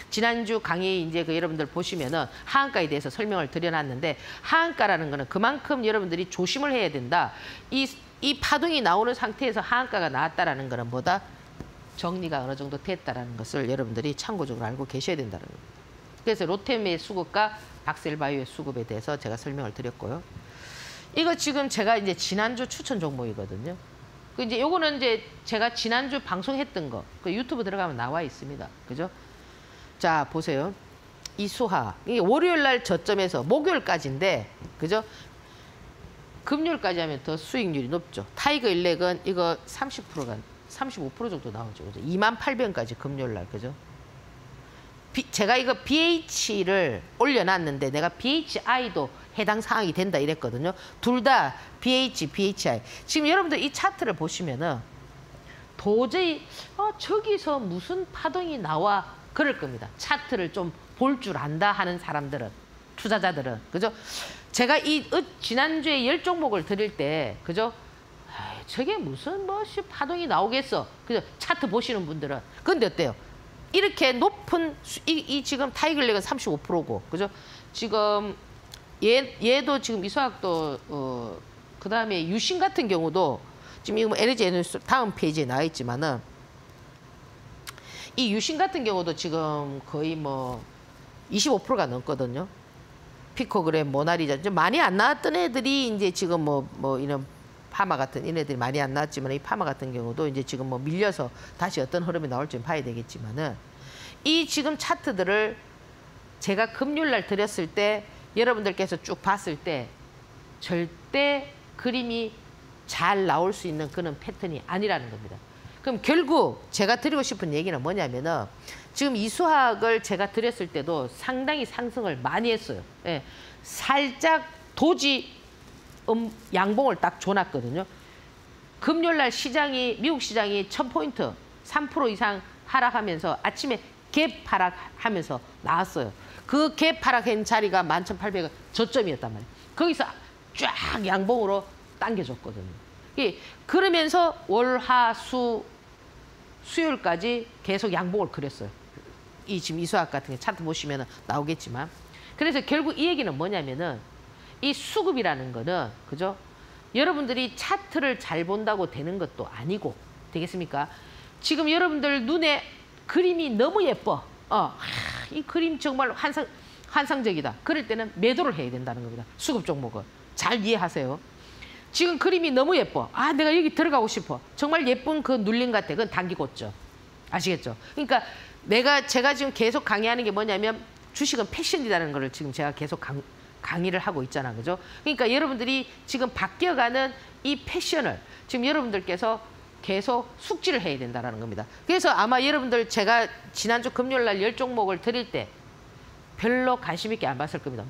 지난주 강의 이제 그 여러분들 보시면은 하한가에 대해서 설명을 드려놨는데 하한가라는 거는 그만큼 여러분들이 조심을 해야 된다. 이 파동이 나오는 상태에서 하한가가 나왔다라는 거는 뭐다? 정리가 어느 정도 됐다라는 것을 여러분들이 참고적으로 알고 계셔야 된다는 겁니다. 그래서 로템의 수급과 박셀바이오의 수급에 대해서 제가 설명을 드렸고요. 이거 지금 제가 이제 지난주 추천 종목이거든요. 그 이제 요거는 이제 제가 지난주 방송했던 거, 그 유튜브 들어가면 나와 있습니다. 그죠? 자, 보세요. 이수하. 이게 월요일 날 저점에서 목요일까지인데, 그죠? 금요일까지 하면 더 수익률이 높죠. 타이거 일렉은 이거 30%가, 35% 정도 나오죠. 그죠? 28,000원까지 금요일 날, 그죠? 제가 이거 BH를 올려놨는데 내가 BHI도 해당 사항이 된다 이랬거든요. 둘 다 BH, BHI. 지금 여러분들 이 차트를 보시면은 도저히 저기서 무슨 파동이 나와 그럴 겁니다. 차트를 좀 볼 줄 안다 하는 사람들은, 투자자들은. 그죠? 제가 지난주에 10종목을 드릴 때, 그죠? 저게 무슨 파동이 나오겠어. 그죠? 차트 보시는 분들은. 근데 어때요? 이렇게 높은 지금 타이거렉은 35%고, 그죠? 지금 얘도 지금 이수학도 그다음에 유신 같은 경우도 지금 이거 에너지 에너지 다음 페이지에 나와 있지만은 이 유신 같은 경우도 지금 거의 25%가 넘거든요. 피코그램, 모나리자 좀 많이 안 나왔던 애들이 이제 지금 이런 파마 같은 이네들이 많이 안 나왔지만 이 파마 같은 경우도 이제 지금 밀려서 다시 어떤 흐름이 나올지 봐야 되겠지만은 이 지금 차트들을 제가 금요일 날 드렸을 때 여러분들께서 쭉 봤을 때 절대 그림이 잘 나올 수 있는 그런 패턴이 아니라는 겁니다. 그럼 결국 제가 드리고 싶은 얘기는 뭐냐면은 지금 이수학을 제가 드렸을 때도 상당히 상승을 많이 했어요. 예, 살짝 도지 양봉을 딱 줘놨거든요. 금요일 날 미국 시장이 1000포인트, 3% 이상 하락하면서 아침에 갭 하락하면서 나왔어요. 그 갭 하락한 자리가 11,800원 저점이었단 말이에요. 거기서 쫙 양봉으로 당겨줬거든요. 그러면서 월, 화, 수요일까지 계속 양봉을 그렸어요. 지금 이수학 같은 게 차트 보시면 나오겠지만. 그래서 결국 이 얘기는 뭐냐면은 이 수급이라는 거는, 그죠? 여러분들이 차트를 잘 본다고 되는 것도 아니고, 되겠습니까? 지금 여러분들 눈에 그림이 너무 예뻐. 이 그림 정말 환상적이다. 그럴 때는 매도를 해야 된다는 겁니다. 수급 종목은. 잘 이해하세요. 지금 그림이 너무 예뻐. 내가 여기 들어가고 싶어. 정말 예쁜 그 눌림 같아. 그건 단기 고점. 아시겠죠? 그러니까 제가 지금 계속 강의하는 게 뭐냐면 주식은 패션이라는 거를 지금 제가 계속 강의를 하고 있잖아. 그죠? 그러니까 여러분들이 지금 바뀌어가는 이 패션을 지금 여러분들께서 계속 숙지를 해야 된다는 겁니다. 그래서 아마 여러분들 제가 지난주 금요일 날 10종목을 드릴 때 별로 관심 있게 안 봤을 겁니다.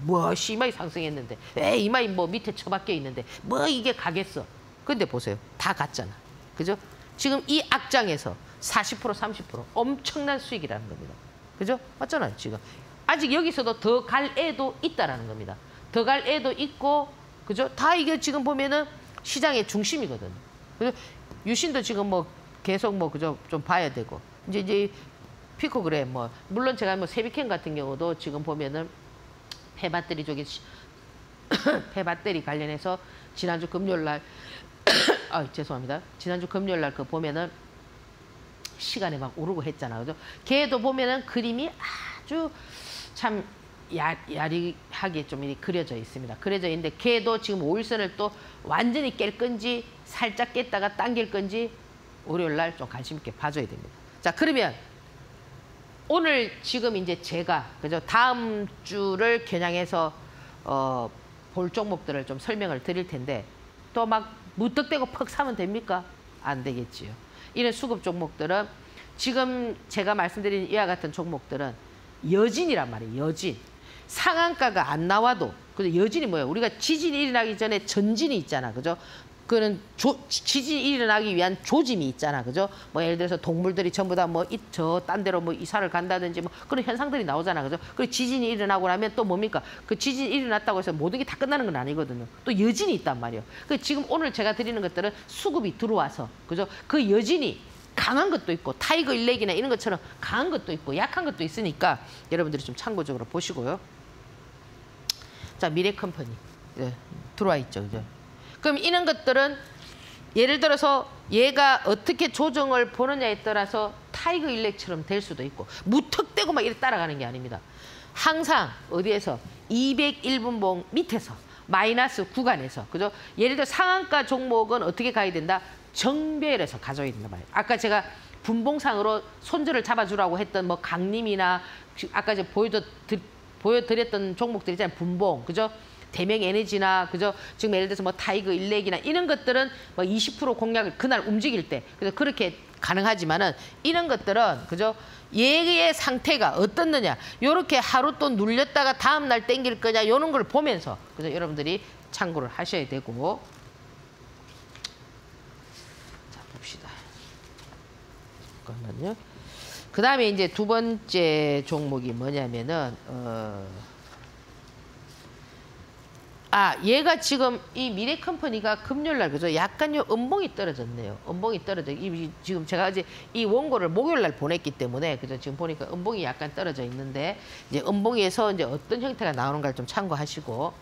이마이 상승했는데, 이마이 밑에 처박혀 있는데, 이게 가겠어. 근데 보세요. 다 갔잖아. 그죠? 지금 이 악장에서 40%, 30% 엄청난 수익이라는 겁니다. 그죠? 맞잖아요, 지금. 아직 여기서도 더 갈 애도 있다라는 겁니다. 더 갈 애도 있고, 그죠? 다 이게 지금 보면은 시장의 중심이거든요. 그죠? 유신도 지금 계속 그죠? 좀 봐야 되고. 이제 피코그램 물론 제가 세비캔 같은 경우도 지금 보면은 폐배터리 쪽에 폐배터리 관련해서 지난주 금요일 날 죄송합니다. 지난주 금요일 날 보면은 시간에 막 오르고 했잖아. 그죠? 걔도 보면은 그림이 아주 참 야리하게 좀 이렇게 그려져 있습니다. 그려져 있는데 걔도 지금 5일선을 또 완전히 깰 건지 살짝 깼다가 당길 건지 월요일 날 좀 관심 있게 봐줘야 됩니다. 자, 그러면 오늘 지금 이제 제가 그죠? 다음 주를 겨냥해서 볼 종목들을 좀 설명을 드릴 텐데 또 막 무턱대고 퍽 사면 됩니까? 안 되겠지요. 이런 수급 종목들은 지금 제가 말씀드린 이와 같은 종목들은 여진이란 말이에요. 여진. 상한가가 안 나와도. 근데 여진이 뭐예요? 우리가 지진이 일어나기 전에 전진이 있잖아. 그죠? 그는 지진이 일어나기 위한 조짐이 있잖아, 그죠? 뭐 예를 들어서 동물들이 전부 다 뭐 저 딴 데로 뭐 이사를 간다든지 뭐 그런 현상들이 나오잖아, 그죠? 그리고 지진이 일어나고 나면 또 뭡니까? 그 지진이 일어났다고 해서 모든 게 다 끝나는 건 아니거든요. 또 여진이 있단 말이에요. 그 지금 오늘 제가 드리는 것들은 수급이 들어와서, 그죠? 그 여진이 강한 것도 있고 타이거 일렉이나 이런 것처럼 강한 것도 있고 약한 것도 있으니까 여러분들이 좀 참고적으로 보시고요. 자, 미래컴퍼니 들어와 있죠, 그죠? 그럼 이런 것들은 예를 들어서 얘가 어떻게 조정을 보느냐에 따라서 타이거 일렉처럼 될 수도 있고 무턱대고 막 이렇게 따라가는 게 아닙니다. 항상 어디에서 201분봉 밑에서 마이너스 구간에서, 그죠? 예를 들어 상한가 종목은 어떻게 가야 된다? 정배열에서 가져야 된단 말이에요. 아까 제가 분봉상으로 손절을 잡아주라고 했던 뭐 강림이나 아까 제가 보여드렸던 종목들 있잖아요. 분봉, 그죠? 대명에너지나, 그죠? 지금 예를 들어서 뭐 타이거 일렉이나 이런 것들은 뭐 20% 공략을 그날 움직일 때, 그래서 그렇게 가능하지만은 이런 것들은, 그죠? 얘의 상태가 어떻느냐, 요렇게 하루 또 눌렸다가 다음 날 땡길 거냐, 이런 걸 보면서, 그죠? 여러분들이 참고를 하셔야 되고. 자, 봅시다. 잠깐만요. 그 다음에 이제 두 번째 종목이 뭐냐면은, 얘가 지금 이 미래컴퍼니가 금요일날, 그죠? 약간요, 음봉이 떨어졌네요. 음봉이 떨어져. 지금 제가 이제 이 원고를 목요일날 보냈기 때문에, 그죠? 지금 보니까 음봉이 약간 떨어져 있는데, 이제 음봉에서 이제 어떤 형태가 나오는가를 좀 참고하시고.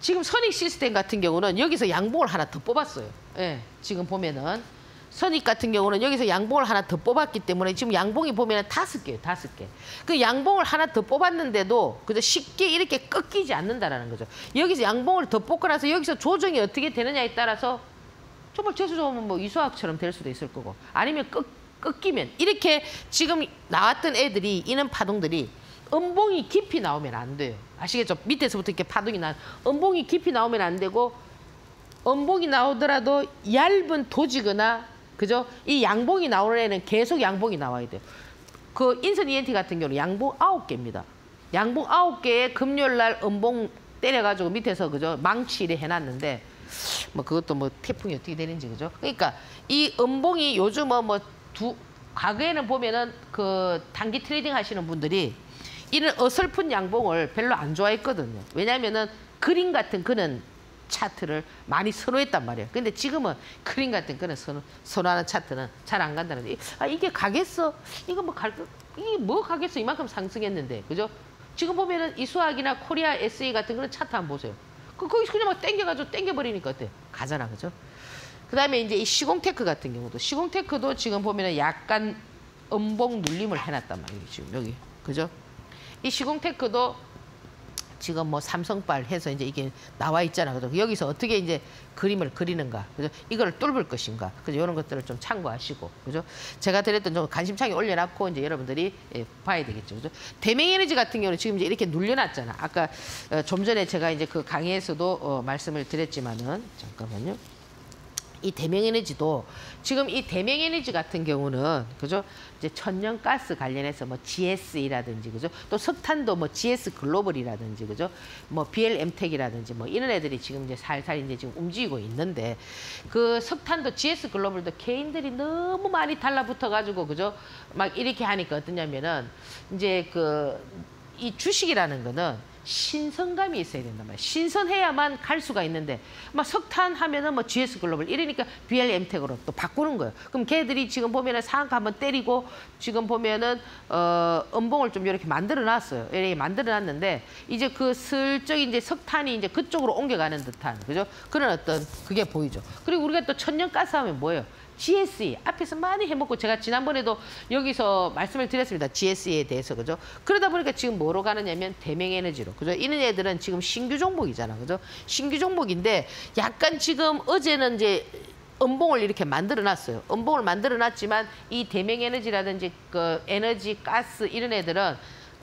지금 선익 시스템 같은 경우는 여기서 양봉을 하나 더 뽑았어요. 예, 지금 보면은. 선익 같은 경우는 여기서 양봉을 하나 더 뽑았기 때문에 지금 양봉이 보면 5개예요, 5개. 그 양봉을 하나 더 뽑았는데도 그저 쉽게 이렇게 꺾이지 않는다라는 거죠. 여기서 양봉을 더 뽑고 나서 여기서 조정이 어떻게 되느냐에 따라서 정말 재수 좋으면 뭐 이수학처럼 될 수도 있을 거고, 아니면 꺾이면 이렇게 지금 나왔던 애들이, 이런 파동들이 음봉이 깊이 나오면 안 돼요. 아시겠죠? 밑에서부터 이렇게 파동이 음봉이 깊이 나오면 안 되고, 음봉이 나오더라도 얇은 도지거나, 그죠? 이 양봉이 나오는 애는 계속 양봉이 나와야 돼요. 그 인선 ENT 같은 경우는 양봉 9개입니다. 양봉 9개에 금요일 날 음봉 때려가지고 밑에서, 그죠? 망치를 해놨는데, 뭐 그것도 뭐 태풍이 어떻게 되는지, 그죠? 그러니까 이 음봉이 요즘은 과거에는 보면은 그 단기 트레이딩 하시는 분들이 이런 어설픈 양봉을 별로 안 좋아했거든요. 왜냐면은 그림 같은 그런 차트를 많이 선호했단 말이에요. 근데 지금은 그림 같은 그런 선호하는 차트는 잘 안 간다는데, 이게 가겠어? 이게 뭐 가겠어? 이만큼 상승했는데, 그죠? 지금 보면은 이수학이나 코리아 SA 같은 그런 차트 한번 보세요. 거기서 그냥 막 땡겨가지고 땡겨버리니까 어때? 가잖아, 그죠? 그 다음에 이제 이 시공테크 같은 경우도, 시공테크도 지금 보면은 약간 음봉 눌림을 해놨단 말이에요. 지금 여기, 그죠? 이 시공테크도 지금 뭐 삼성발 해서 이제 이게 나와 있잖아. 그죠? 여기서 어떻게 이제 그림을 그리는가. 그죠? 이걸 뚫을 것인가. 그죠? 이런 것들을 좀 참고하시고. 그죠? 제가 드렸던 좀 관심창에 올려놨고 이제 여러분들이 봐야 되겠죠. 그죠? 대명에너지 같은 경우는 지금 이제 이렇게 눌려놨잖아. 아까 좀 전에 제가 이제 그 강의에서도 말씀을 드렸지만은, 잠깐만요. 이 대명에너지도 지금 이 대명에너지 같은 경우는, 그죠? 이제 천연가스 관련해서 뭐 GS이라든지, 그죠? 또 석탄도 뭐 GS 글로벌이라든지, 그죠? 뭐 BLM텍이라든지 뭐 이런 애들이 지금 이제 살살 이제 지금 움직이고 있는데, 그 석탄도 GS 글로벌도 개인들이 너무 많이 달라붙어 가지고, 그죠? 막 이렇게 하니까 어떠냐면은 이제 이 주식이라는 거는 신선감이 있어야 된단 말이에요. 신선해야만 갈 수가 있는데, 막 석탄 하면은 뭐 GS 글로벌 이러니까 BLM텍으로 또 바꾸는 거예요. 그럼 걔들이 지금 보면은 상한가 한번 때리고, 지금 보면은 음봉을 좀 이렇게 만들어 놨어요. 이렇게 만들어 놨는데, 이제 그 슬쩍 이제 석탄이 이제 그쪽으로 옮겨가는 듯한, 그죠? 그런 어떤 그게 보이죠. 그리고 우리가 또 천연가스 하면 뭐예요? GSE 앞에서 많이 해먹고, 제가 지난번에도 여기서 말씀을 드렸습니다. GSE에 대해서, 그죠? 그러다 보니까 지금 뭐로 가느냐면 대명에너지로, 그죠? 이런 애들은 지금 신규 종목이잖아, 그죠? 신규 종목인데 약간 지금 어제는 이제 음봉을 이렇게 만들어놨어요. 음봉을 만들어놨지만 이 대명에너지라든지 그 에너지, 가스 이런 애들은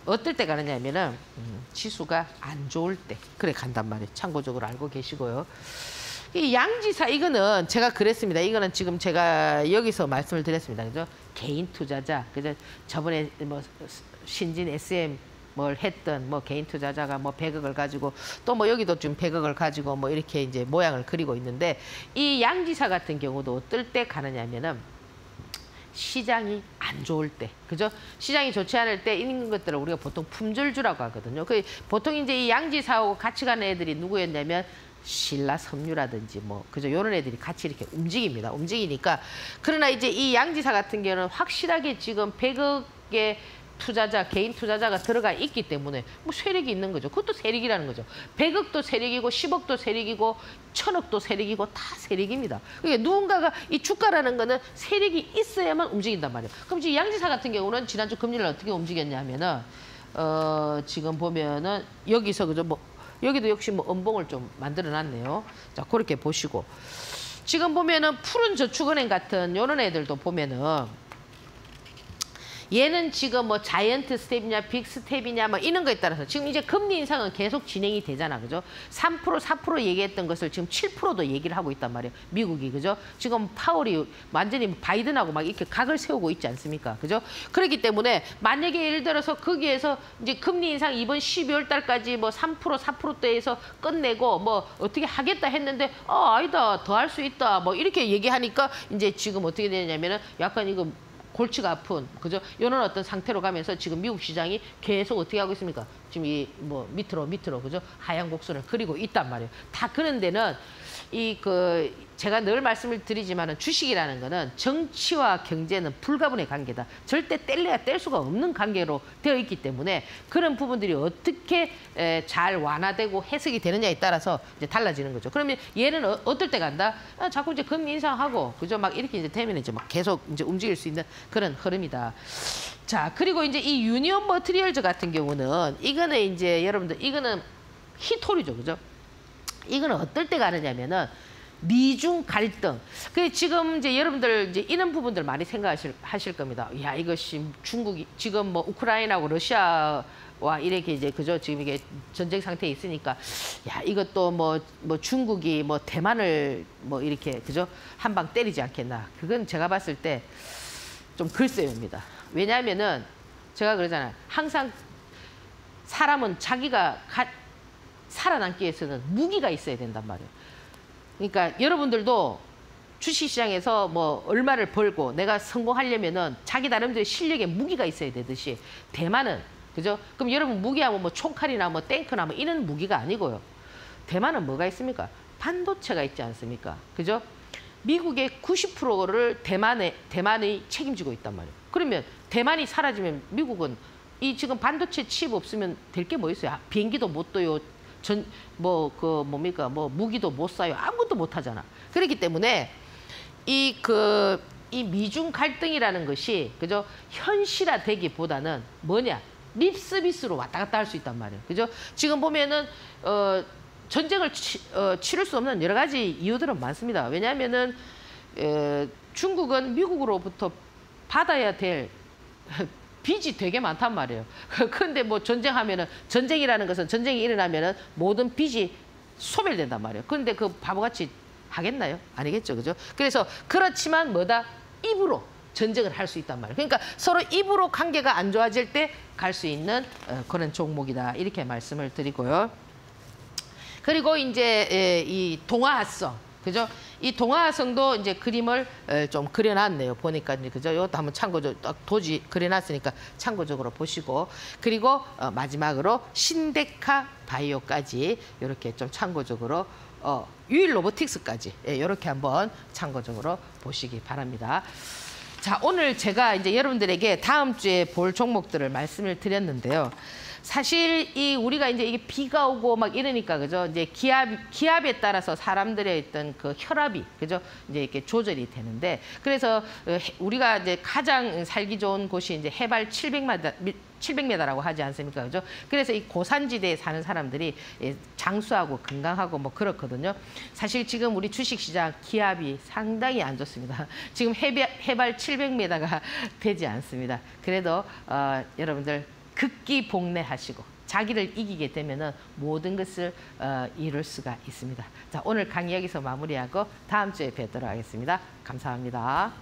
어떨 때 가느냐면은 지수가 안 좋을 때 그래 간단 말이에요. 참고적으로 알고 계시고요. 이 양지사 이거는 제가 그랬습니다. 이거는 지금 제가 여기서 말씀을 드렸습니다. 그죠? 개인 투자자, 그죠? 저번에 뭐 신진 SM 뭘 했던 뭐 개인 투자자가 뭐 100억을 가지고 또 뭐 여기도 좀 100억을 가지고 뭐 이렇게 이제 모양을 그리고 있는데 이 양지사 같은 경우도 어떨 때 가느냐면은 시장이 안 좋을 때, 그죠? 시장이 좋지 않을 때 있는 것들을 우리가 보통 품절주라고 하거든요. 그 보통 이제 이 양지사하고 같이 가는 애들이 누구였냐면 신라 섬유라든지 뭐 그죠? 이런 애들이 같이 이렇게 움직입니다. 움직이니까 그러나 이제 이 양지사 같은 경우는 확실하게 지금 100억의 투자자, 개인 투자자가 들어가 있기 때문에 뭐 세력이 있는 거죠. 그것도 세력이라는 거죠. 100억도 세력이고 10억도 세력이고 1000억도 세력이고 다 세력입니다. 그러니까 누군가가 이 주가라는 거는 세력이 있어야만 움직인단 말이에요. 그럼 지금 양지사 같은 경우는 지난주 금리를 어떻게 움직였냐면은 지금 보면은 여기서 그죠? 뭐 여기도 역시 뭐 음봉을 좀 만들어 놨네요. 자, 그렇게 보시고 지금 보면은 푸른저축은행 같은 이런 애들도 보면은 얘는 지금 뭐 자이언트 스텝이냐 빅 스텝이냐 뭐 이런 거에 따라서 지금 이제 금리 인상은 계속 진행이 되잖아. 그죠? 3%, 4% 얘기했던 것을 지금 7%도 얘기를 하고 있단 말이에요. 미국이. 그죠? 지금 파월이 완전히 바이든하고 막 이렇게 각을 세우고 있지 않습니까? 그죠? 그렇기 때문에 만약에 예를 들어서 거기에서 이제 금리 인상 이번 12월 달까지 뭐 3%, 4%대에서 끝내고 뭐 어떻게 하겠다 했는데 아니다. 더 할 수 있다. 뭐 이렇게 얘기하니까 이제 지금 어떻게 되냐면은 약간 이거 골치가 아픈, 그죠? 이런 어떤 상태로 가면서 지금 미국 시장이 계속 어떻게 하고 있습니까? 지금 이 뭐 밑으로, 그죠? 하향 곡선을 그리고 있단 말이에요. 다 그런 데는 제가 늘 말씀을 드리지만은 주식이라는 거는 정치와 경제는 불가분의 관계다. 절대 뗄래야 뗄 수가 없는 관계로 되어 있기 때문에 그런 부분들이 어떻게 잘 완화되고 해석이 되느냐에 따라서 이제 달라지는 거죠. 그러면 얘는 어떨 때 간다? 자꾸 이제 금리 인상하고, 그죠? 막 이렇게 이제 되면 이제 막 계속 이제 움직일 수 있는 그런 흐름이다. 자, 그리고 이제 이 유니온 머티리얼즈 같은 경우는 이거는 이제 여러분들 이거는 히토리죠, 그죠? 이거는 어떨 때 가느냐면은 미중 갈등. 그 지금 이제 여러분들 이제 이런 부분들 많이 생각하실 겁니다. 야, 이것이 중국이 지금 뭐 우크라이나하고 러시아와 이렇게 이제 그죠? 지금 이게 전쟁 상태에 있으니까 야, 이것도 뭐 중국이 뭐 대만을 뭐 이렇게 그죠? 한 방 때리지 않겠나. 그건 제가 봤을 때 좀 글쎄요입니다. 왜냐하면은 제가 그러잖아요. 항상 사람은 자기가 살아남기 위해서는 무기가 있어야 된단 말이에요. 그러니까 여러분들도 주식시장에서 뭐 얼마를 벌고 내가 성공하려면은 자기 나름대로 실력에 무기가 있어야 되듯이 대만은, 그죠? 그럼 여러분 무기하면 뭐 총칼이나 뭐 탱크나 뭐 이런 무기가 아니고요. 대만은 뭐가 있습니까? 반도체가 있지 않습니까? 그죠? 미국의 90%를 대만이 책임지고 있단 말이에요. 그러면 대만이 사라지면 미국은 이 지금 반도체 칩 없으면 될 게 뭐 있어요? 비행기도 못 떠요. 무기도 못 사요. 아무것도 못 하잖아. 그렇기 때문에 이 미중 갈등이라는 것이, 그죠? 현실화되기보다는 뭐냐? 립서비스로 왔다 갔다 할 수 있단 말이에요. 그죠? 지금 보면은, 전쟁을 치를 수 없는 여러 가지 이유들은 많습니다. 왜냐하면은, 중국은 미국으로부터 받아야 될 빚이 되게 많단 말이에요. 그런데 뭐 전쟁하면은, 전쟁이라는 것은 전쟁이 일어나면은 모든 빚이 소멸된단 말이에요. 그런데 그 바보같이 하겠나요? 아니겠죠. 그죠? 그래서 그렇지만 뭐다? 입으로 전쟁을 할 수 있단 말이에요. 그러니까 서로 입으로 관계가 안 좋아질 때 갈 수 있는 그런 종목이다. 이렇게 말씀을 드리고요. 그리고 이제 이 동화합성. 그죠? 이 동화성도 이제 그림을 좀 그려놨네요. 보니까 그죠? 이것도 한번 참고적으로 딱 도지 그려놨으니까 참고적으로 보시고, 그리고 마지막으로 신데카 바이오까지 이렇게 좀 참고적으로 유일 로보틱스까지 이렇게 한번 참고적으로 보시기 바랍니다. 자, 오늘 제가 이제 여러분들에게 다음 주에 볼 종목들을 말씀을 드렸는데요. 사실 우리가 이제 이게 비가 오고 막 이러니까, 그죠? 이제 기압에 따라서 사람들의 어떤 그 혈압이, 그죠? 이제 이렇게 조절이 되는데, 그래서 우리가 이제 가장 살기 좋은 곳이 이제 해발 700m라고 하지 않습니까? 그죠? 그래서 이 고산지대에 사는 사람들이 장수하고 건강하고 뭐 그렇거든요. 사실 지금 우리 주식시장 기압이 상당히 안 좋습니다. 지금 해발 700m가 되지 않습니다. 그래도 여러분들 극기복례하시고 자기를 이기게 되면은 모든 것을 이룰 수가 있습니다. 자, 오늘 강의 여기서 마무리하고 다음 주에 뵙도록 하겠습니다. 감사합니다.